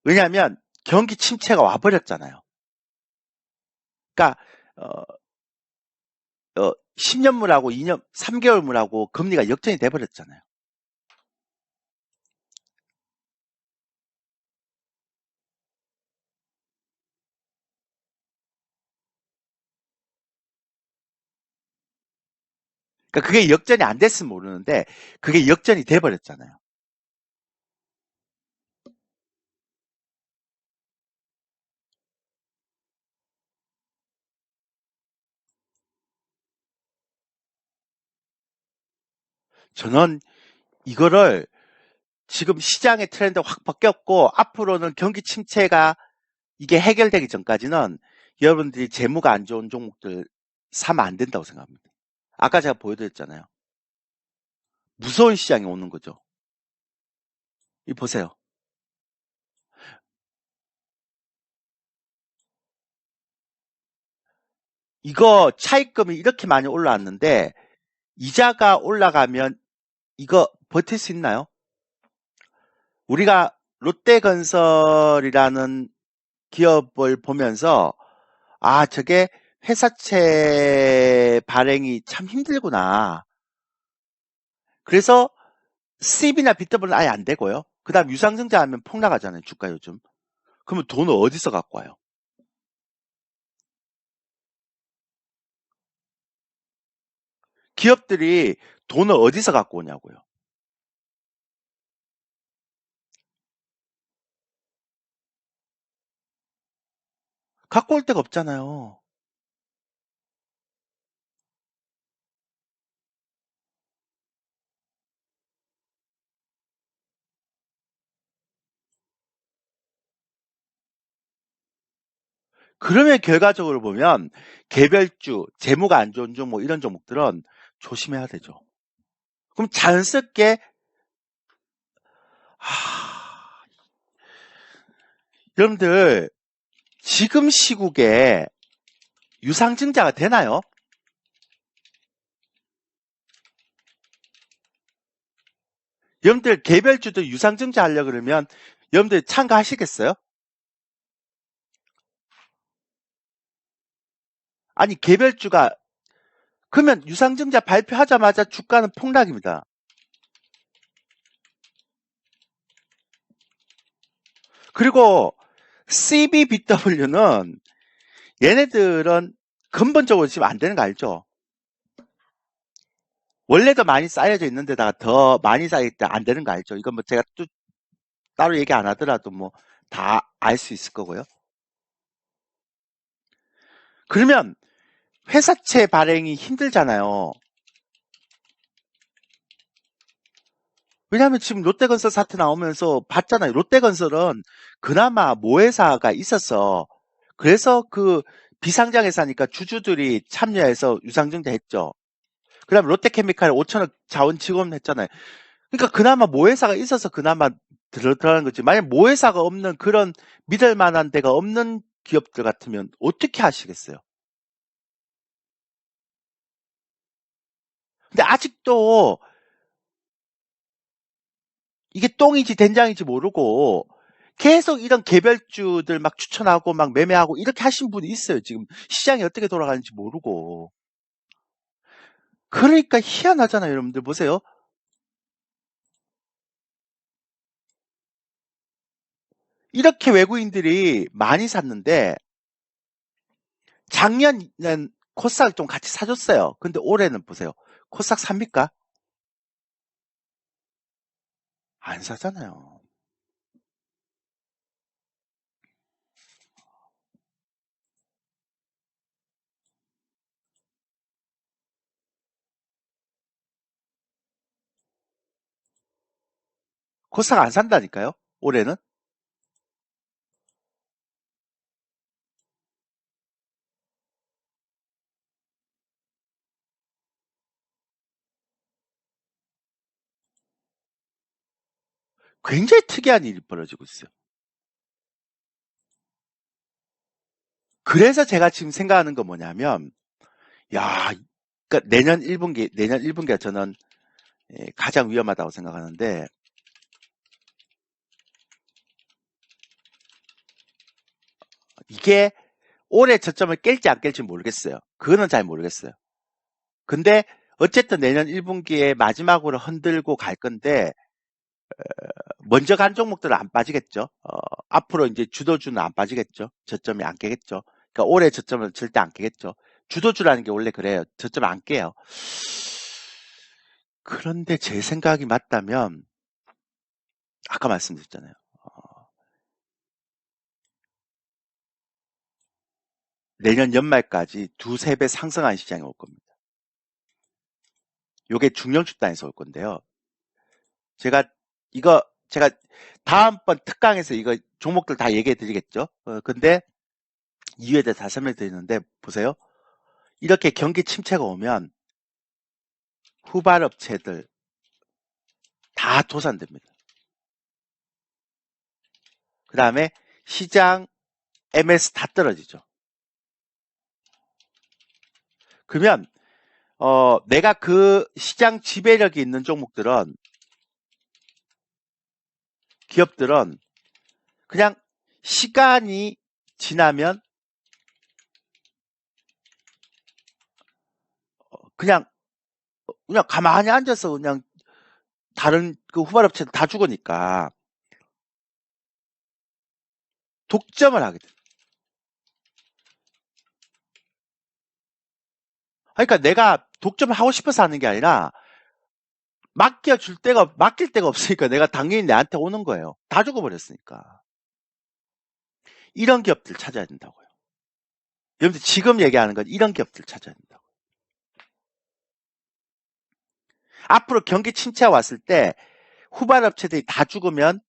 왜냐하면 경기 침체가 와버렸잖아요. 그러니까 10년물하고 2년, 3개월물하고 금리가 역전이 돼버렸잖아요. 그러니까 그게 역전이 안 됐으면 모르는데 그게 역전이 돼버렸잖아요. 저는 이거를 지금 시장의 트렌드가 확 바뀌었고 앞으로는 경기 침체가 이게 해결되기 전까지는 여러분들이 재무가 안 좋은 종목들 사면 안 된다고 생각합니다. 아까 제가 보여드렸잖아요. 무서운 시장이 오는 거죠. 이 보세요. 이거 차입금이 이렇게 많이 올라왔는데 이자가 올라가면 이거 버틸 수 있나요? 우리가 롯데건설이라는 기업을 보면서 아 저게 회사채 발행이 참 힘들구나. 그래서 CB나 BW는 아예 안 되고요. 그 다음 유상증자 하면 폭락하잖아요. 주가 요즘. 그러면 돈을 어디서 갖고 와요? 기업들이 돈을 어디서 갖고 오냐고요. 갖고 올 데가 없잖아요. 그러면 결과적으로 보면 개별주, 재무가 안 좋은 종목 이런 종목들은 조심해야 되죠. 그럼 자연스럽게 여러분들 지금 시국에 유상증자가 되나요? 여러분들 개별주도 유상증자 하려고 그러면 여러분들 참가하시겠어요? 아니 개별주가 그러면 유상증자 발표하자마자 주가는 폭락입니다. 그리고 CBBW는 얘네들은 근본적으로 지금 안 되는 거 알죠? 원래도 많이 쌓여져 있는데다가 더 많이 쌓일 때 안 되는 거 알죠? 이건 뭐 제가 또 따로 얘기 안 하더라도 뭐 다 알 수 있을 거고요. 그러면 회사채 발행이 힘들잖아요. 왜냐하면 지금 롯데건설 사태 나오면서 봤잖아요. 롯데건설은 그나마 모회사가 있었어. 그래서 그 비상장회사니까 주주들이 참여해서 유상증자 했죠. 그 다음에 롯데케미칼 5천억 자원 지원했잖아요. 그러니까 그나마 모회사가 있어서 그나마 들어가는 거지. 만약 모회사가 없는 그런 믿을 만한 데가 없는 기업들 같으면 어떻게 하시겠어요? 근데 아직도 이게 똥인지 된장인지 모르고 계속 이런 개별주들 막 추천하고 막 매매하고 이렇게 하신 분이 있어요. 지금 시장이 어떻게 돌아가는지 모르고. 그러니까 희한하잖아요. 여러분들 보세요. 이렇게 외국인들이 많이 샀는데 작년 코스닥 좀 같이 사줬어요. 근데 올해는 보세요. 코스닥 삽니까? 안 사잖아요. 코스닥 안 산다니까요? 올해는? 굉장히 특이한 일이 벌어지고 있어요. 그래서 제가 지금 생각하는 건 뭐냐면, 야, 그러니까 내년 1분기가 저는 가장 위험하다고 생각하는데, 이게 올해 저점을 깰지 안 깰지 모르겠어요. 그거는 잘 모르겠어요. 근데 어쨌든 내년 1분기에 마지막으로 흔들고 갈 건데, 먼저 간 종목들은 안 빠지겠죠. 앞으로 이제 주도주는 안 빠지겠죠. 저점이 안 깨겠죠. 그러니까 올해 저점은 절대 안 깨겠죠. 주도주라는 게 원래 그래요. 저점 안 깨요. 그런데 제 생각이 맞다면 아까 말씀드렸잖아요. 내년 연말까지 두세 배 상승한 시장이 올 겁니다. 요게 중량주단에서 올 건데요. 제가 제가 다음번 특강에서 이거 종목들 다 얘기해 드리겠죠. 근데 이유에 대해서 다 설명 드리는데 보세요. 이렇게 경기 침체가 오면 후발업체들 다 도산됩니다. 그 다음에 시장 MS 다 떨어지죠. 그러면 내가 그 시장 지배력이 있는 종목들은 기업들은 그냥 시간이 지나면 그냥 가만히 앉아서 그냥 다른 그 후발업체는 다 죽으니까 독점을 하게 돼. 그러니까 내가 독점을 하고 싶어서 하는 게 아니라 맡길 데가 없으니까 내가 당연히 내한테 오는 거예요. 다 죽어버렸으니까. 이런 기업들 찾아야 된다고요. 여러분들 지금 얘기하는 건 이런 기업들 찾아야 된다고. 앞으로 경기 침체가 왔을 때 후발업체들이 다 죽으면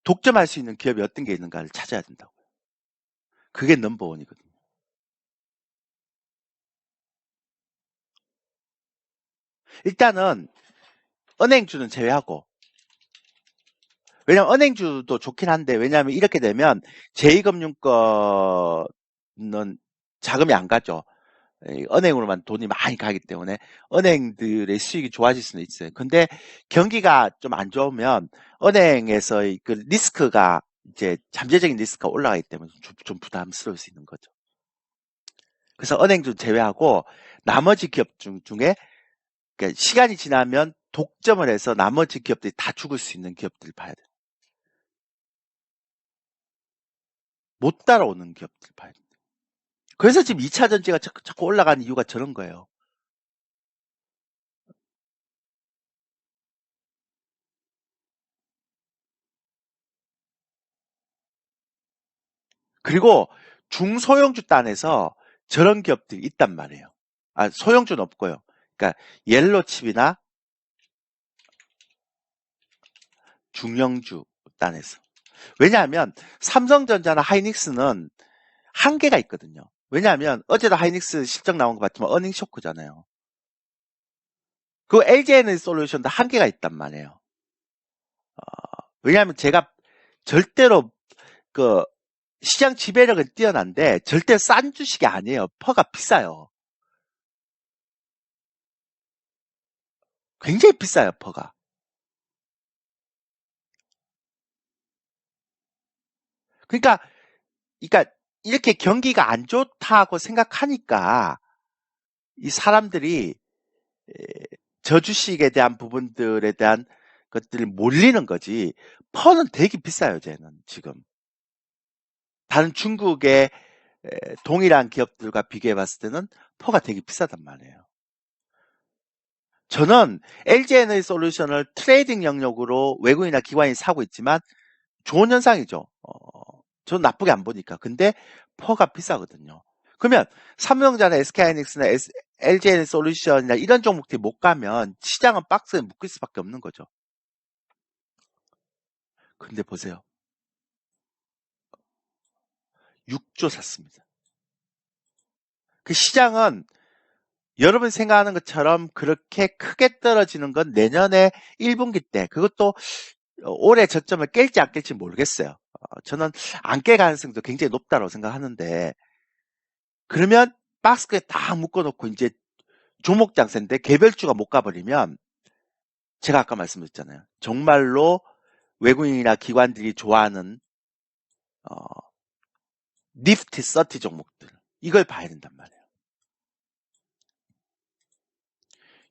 독점할 수 있는 기업이 어떤 게 있는가를 찾아야 된다고요. 그게 넘버원이거든요. 일단은 은행주는 제외하고, 왜냐면 은행주도 좋긴 한데, 왜냐하면 이렇게 되면 제2금융권은 자금이 안 가죠. 은행으로만 돈이 많이 가기 때문에 은행들의 수익이 좋아질 수는 있어요. 근데 경기가 좀 안 좋으면 은행에서의 그 리스크가 이제 잠재적인 리스크가 올라가기 때문에 좀 부담스러울 수 있는 거죠. 그래서 은행주 제외하고 나머지 기업 중에 그러니까 시간이 지나면 독점을 해서 나머지 기업들이 다 죽을 수 있는 기업들을 봐야 돼요. 못 따라오는 기업들 봐야 돼요. 그래서 지금 2차 전지가 자꾸 올라가는 이유가 저런 거예요. 그리고 중소형주 단에서 저런 기업들이 있단 말이에요. 소형주는 없고요. 그러니까 옐로칩이나 중형주 단에서. 왜냐하면 삼성전자나 하이닉스는 한계가 있거든요. 왜냐하면 어제도 하이닉스 실적 나온 거 봤지만 어닝 쇼크잖아요. 그 LG 솔루션도 한계가 있단 말이에요. 왜냐하면 제가 절대로 그 시장 지배력은 뛰어난데 절대 싼 주식이 아니에요. 퍼가 비싸요. 굉장히 비싸요, 퍼가. 그러니까 이렇게 경기가 안 좋다고 생각하니까 이 사람들이 저주식에 대한 부분들에 대한 것들을 몰리는 거지. 퍼는 되게 비싸요, 쟤는 지금. 다른 중국의 동일한 기업들과 비교해 봤을 때는 퍼가 되게 비싸단 말이에요. 저는 LG에너지솔루션을 트레이딩 영역으로 외국인이나 기관이 사고 있지만 좋은 현상이죠. 저는 나쁘게 안 보니까. 근데 퍼가 비싸거든요. 그러면 삼성전자, SK하이닉스나 LG에너지솔루션이나 이런 종목들이 못 가면 시장은 박스에 묶일 수밖에 없는 거죠. 근데 보세요. 6조 샀습니다. 그 시장은 여러분 생각하는 것처럼 그렇게 크게 떨어지는 건 내년에 1분기 때, 그것도 올해 저점을 깰지 안 깰지 모르겠어요. 저는 안 깰 가능성도 굉장히 높다고 생각하는데, 그러면 박스에 다 묶어놓고 이제 종목 장세인데 개별주가 못 가버리면 제가 아까 말씀드렸잖아요. 정말로 외국인이나 기관들이 좋아하는 니프티 30 종목들, 이걸 봐야 된단 말이에요.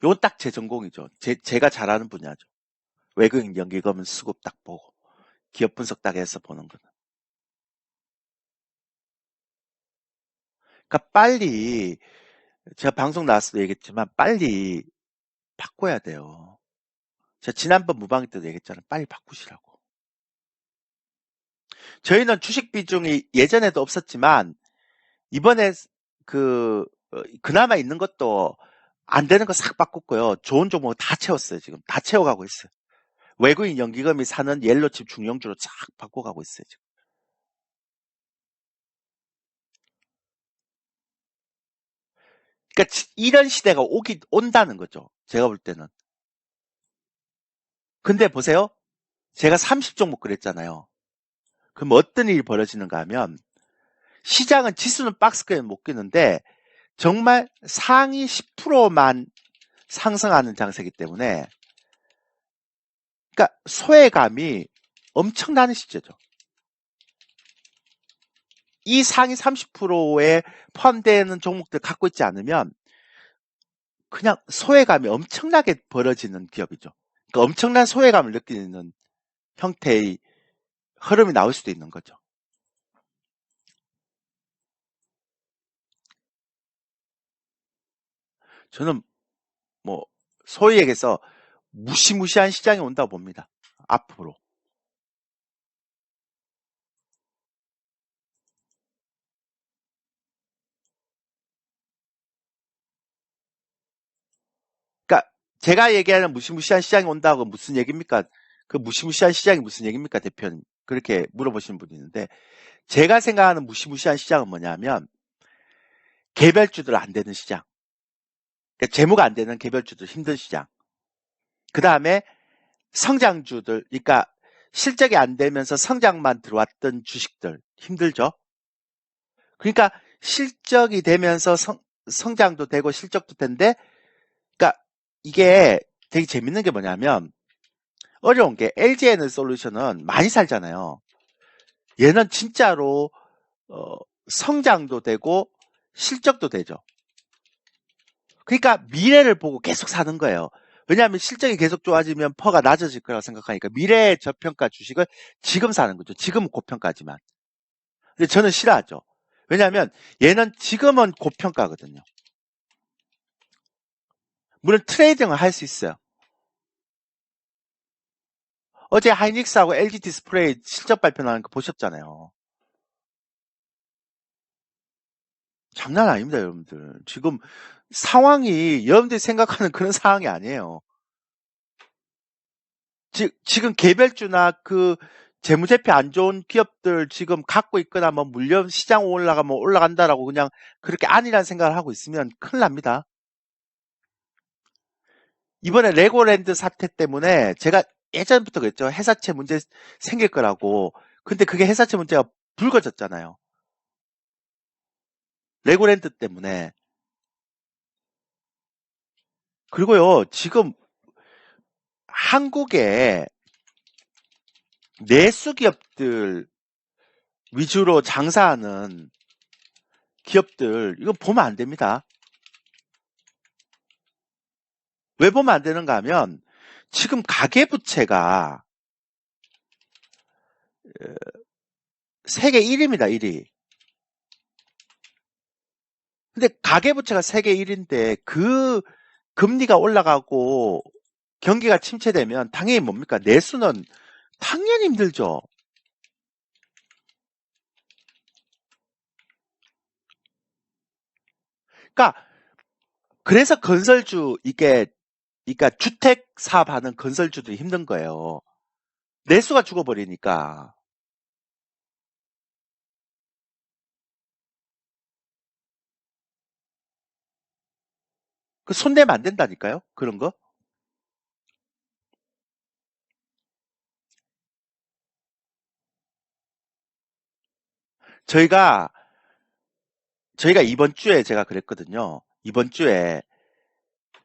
이건 딱 제 전공이죠. 제가 잘하는 분야죠. 외국인 연기금 수급 딱 보고 기업 분석 딱 해서 보는 거는. 그러니까 빨리, 제가 방송 나왔을 때 얘기했지만 빨리 바꿔야 돼요. 제가 지난번 무방위 때도 얘기했잖아요. 빨리 바꾸시라고. 저희는 주식 비중이 예전에도 없었지만 이번에 그나마 있는 것도 안 되는 거 싹 바꿨고요. 좋은 종목 다 채웠어요. 지금 다 채워가고 있어요. 외국인 연기금이 사는 옐로칩 중용주로 쫙 바꿔가고 있어요. 지금. 그러니까 이런 시대가 온다는 거죠. 제가 볼 때는. 근데 보세요. 제가 30종목 그랬잖아요. 그럼 어떤 일이 벌어지는가 하면 시장은 지수는 박스권에 못 끼는데 정말 상위 10%만 상승하는 장세이기 때문에, 그러니까 소외감이 엄청나는 시제죠. 이 상위 30%에 포함되는 종목들 갖고 있지 않으면 그냥 소외감이 엄청나게 벌어지는 기업이죠. 그러니까 엄청난 소외감을 느끼는 형태의 흐름이 나올 수도 있는 거죠. 저는 뭐 소위 얘기해서 무시무시한 시장이 온다고 봅니다. 앞으로. 그러니까 제가 얘기하는 무시무시한 시장이 온다고 무슨 얘기입니까? 그 무시무시한 시장이 무슨 얘기입니까, 대표님? 그렇게 물어보시는 분이 있는데, 제가 생각하는 무시무시한 시장은 뭐냐면 개별주들 안 되는 시장. 그러니까 재무가 안 되는 개별주들 힘든 시장. 그 다음에 성장주들, 그러니까 실적이 안 되면서 성장만 들어왔던 주식들 힘들죠. 그러니까 실적이 되면서 성장도 되고 실적도 된데, 그러니까 이게 되게 재밌는 게 뭐냐면 어려운 게 LG에너지솔루션은 많이 살잖아요. 얘는 진짜로 성장도 되고 실적도 되죠. 그러니까 미래를 보고 계속 사는 거예요. 왜냐하면 실적이 계속 좋아지면 퍼가 낮아질 거라고 생각하니까 미래의 저평가 주식을 지금 사는 거죠. 지금은 고평가지만. 근데 저는 싫어하죠. 왜냐하면 얘는 지금은 고평가거든요. 물론 트레이딩을 할 수 있어요. 어제 하이닉스하고 LG 디스플레이 실적 발표 나는 거 보셨잖아요. 장난 아닙니다, 여러분들. 지금 상황이 여러분들이 생각하는 그런 상황이 아니에요. 지금 개별주나 그 재무제표 안 좋은 기업들 지금 갖고 있거나 뭐 물려 시장 올라가면 올라간다라고 그냥 그렇게 아니란 생각을 하고 있으면 큰일 납니다. 이번에 레고랜드 사태 때문에 제가 예전부터 그랬죠. 회사채 문제 생길 거라고. 근데 그게 회사채 문제가 불거졌잖아요. 레고랜드 때문에. 그리고요, 지금 한국에 내수 기업들 위주로 장사하는 기업들, 이거 보면 안 됩니다. 왜 보면 안 되는가 하면 지금 가계부채가 세계 1위입니다. 1위. 근데 가계부채가 세계 1위인데 그 금리가 올라가고 경기가 침체되면 당연히 뭡니까? 내수는 당연히 힘들죠. 그러니까 그래서 건설주 이게 그러니까 주택 사업하는 건설주들이 힘든 거예요. 내수가 죽어버리니까. 그 손대면 안 된다니까요. 그런 거. 저희가 저희가 이번 주에 제가 그랬거든요. 이번 주에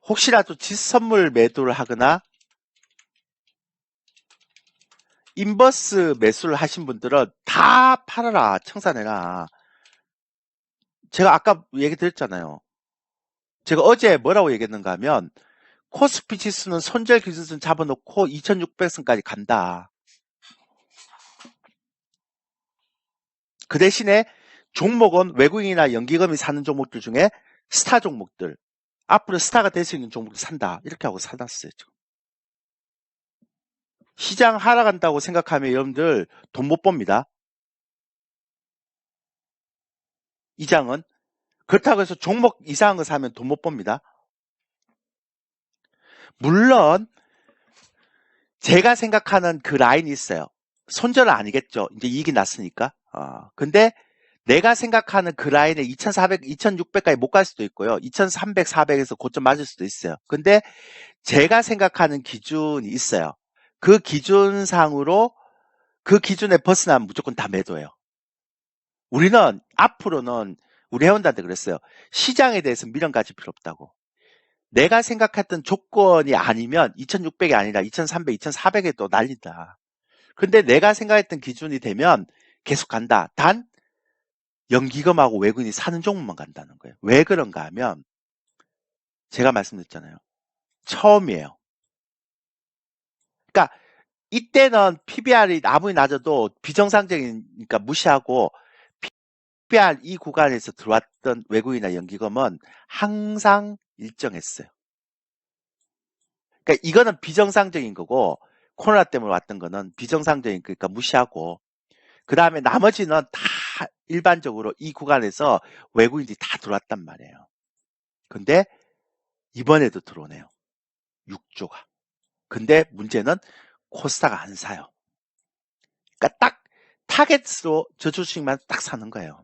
혹시라도実선물 매도를 하거나 인버스 매수를 하신 분들은 다 팔아라, 청산해라. 제가 아까 얘기 드렸잖아요. 제가 어제 뭐라고 얘기했는가 하면 코스피 지수는 손절 기준선 잡아놓고 2600선까지 간다. 그 대신에 종목은 외국인이나 연기금이 사는 종목들 중에 스타 종목들, 앞으로 스타가 될 수 있는 종목들 산다. 이렇게 하고 사놨어요. 지금. 시장 하락한다고 생각하면 여러분들 돈 못 법니다. 이장은. 그렇다고 해서 종목 이상한 거 사면 돈 못 법니다. 물론 제가 생각하는 그 라인이 있어요. 손절은 아니겠죠. 이제 이익이 났으니까. 근데 내가 생각하는 그 라인에 2400, 2600까지 못 갈 수도 있고요. 2300, 400에서 고점 맞을 수도 있어요. 근데 제가 생각하는 기준이 있어요. 그 기준상으로 그 기준에 벗어나면 무조건 다 매도예요. 우리는 앞으로는 우리 회원들한테 그랬어요. 시장에 대해서 미련 가질 필요 없다고. 내가 생각했던 조건이 아니면 2600이 아니라 2300, 2400에 또 날린다. 근데 내가 생각했던 기준이 되면 계속 간다. 단 연기금하고 외국인이 사는 종목만 간다는 거예요. 왜 그런가 하면 제가 말씀드렸잖아요. 처음이에요. 그러니까 이때는 PBR이 아무리 낮아도 비정상적이니까 무시하고 PBR 이 구간에서 들어왔던 외국인이나 연기금은 항상 일정했어요. 그러니까 이거는 비정상적인 거고 코로나 때문에 왔던 거는 비정상적인 거니까 무시하고 그 다음에 나머지는 다 일반적으로 이 구간에서 외국인들이 다 들어왔단 말이에요. 근데 이번에도 들어오네요. 6조가. 근데 문제는 코스닥 안 사요. 그러니까 딱 타겟으로 저 주식만 딱 사는 거예요.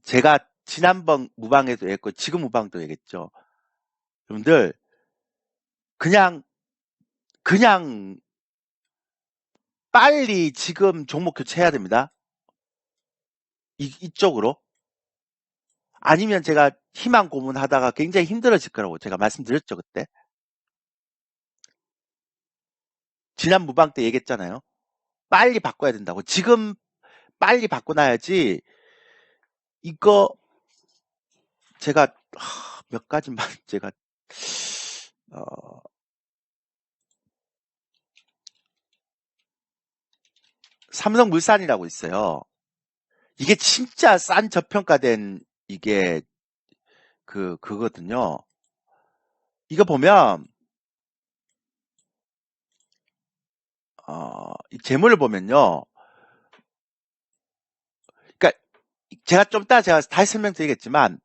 제가 지난번 무방에도 얘기했고 지금 무방도 얘기했죠. 여러분들 그냥 그냥 빨리 지금 종목 교체해야 됩니다. 이쪽으로. 아니면 제가 희망 고문하다가 굉장히 힘들어질 거라고 제가 말씀드렸죠, 그때. 지난 무방 때 얘기했잖아요. 빨리 바꿔야 된다고. 지금 빨리 바꿔놔야지 이거 제가 몇 가지만 제가 어, 삼성물산이라고 있어요. 이게 진짜 싼 저평가된 이게 그거든요. 이거 보면 이 재물을 보면요. 그러니까 제가 좀 이따 제가 다시 설명드리겠지만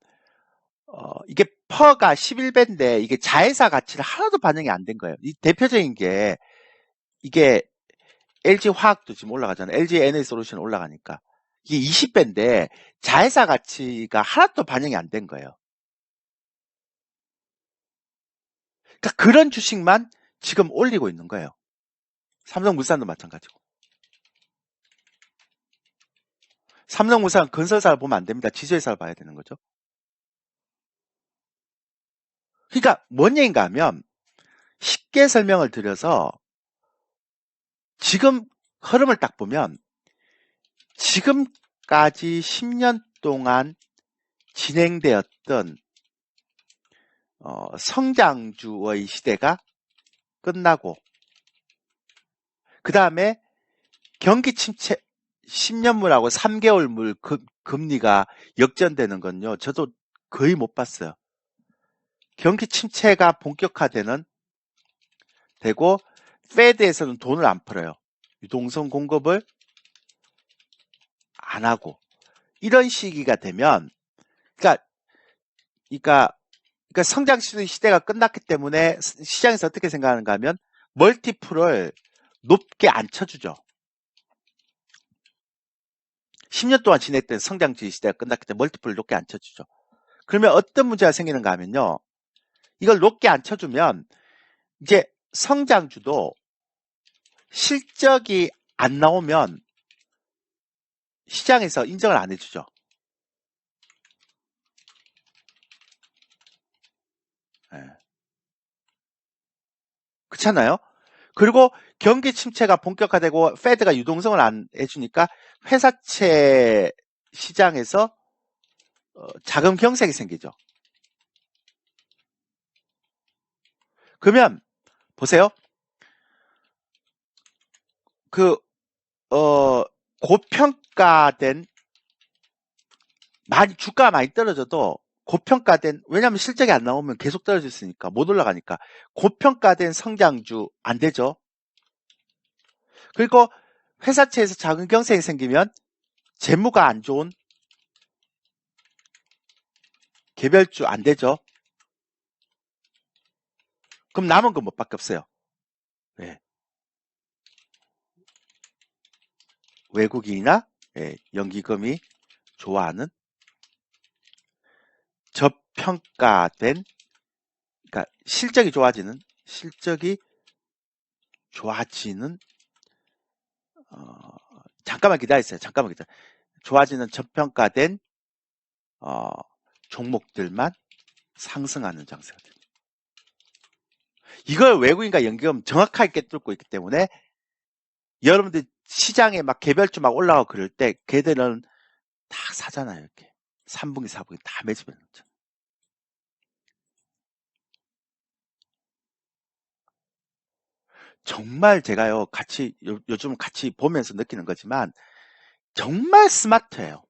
이게 퍼가 11배인데 이게 자회사 가치를 하나도 반영이 안 된 거예요. 이 대표적인 게 이게 LG 화학도 지금 올라가잖아요. LG 에너지 솔루션 올라가니까. 이게 20배인데 자회사 가치가 하나도 반영이 안 된 거예요. 그러니까 그런 주식만 지금 올리고 있는 거예요. 삼성물산도 마찬가지고. 삼성물산 건설사를 보면 안 됩니다. 지주회사를 봐야 되는 거죠. 그러니까 뭔 얘기인가 하면 쉽게 설명을 드려서 지금 흐름을 딱 보면 지금까지 10년 동안 진행되었던 성장주의 시대가 끝나고 그 다음에 경기 침체 10년물하고 3개월물 금리가 역전되는 건요. 저도 거의 못 봤어요. 경기 침체가 본격화되고 페드에서는 돈을 안 풀어요. 유동성 공급을 안 하고 이런 시기가 되면 그러니까 성장 시대가 끝났기 때문에 시장에서 어떻게 생각하는가 하면 멀티플을 높게 안 쳐주죠. 10년 동안 지냈던 성장주의 시대가 끝났기 때문에 멀티플을 높게 안 쳐주죠. 그러면 어떤 문제가 생기는가 하면요. 이걸 높게 안 쳐주면 이제 성장주도 실적이 안 나오면 시장에서 인정을 안 해주죠. 네. 그렇잖아요. 그리고 경기 침체가 본격화되고 페드가 유동성을 안 해주니까 회사채 시장에서 자금 경색이 생기죠. 그러면 보세요. 고평가된 주가가 많이 떨어져도 고평가된 왜냐하면 실적이 안 나오면 계속 떨어졌으니까 못 올라가니까 고평가된 성장주 안 되죠. 그리고 회사채에서 자금 경색이 생기면 재무가 안 좋은 개별주 안 되죠. 그럼 남은 건 뭐밖에 없어요. 네. 외국인이나 연기금이 좋아하는 저평가된 그러니까 실적이 좋아지는 잠깐만 기다리세요. 좋아지는 저평가된 종목들만 상승하는 장세가 됩니다. 이걸 외국인과 연기금 정확하게 뚫고 있기 때문에 여러분들 시장에 막 개별주 막 올라가고 그럴 때 걔들은 다 사잖아요. 이렇게 3분기 4분기 다 매집해 놓죠. 정말 제가요 요즘 같이 보면서 느끼는 거지만 정말 스마트해요.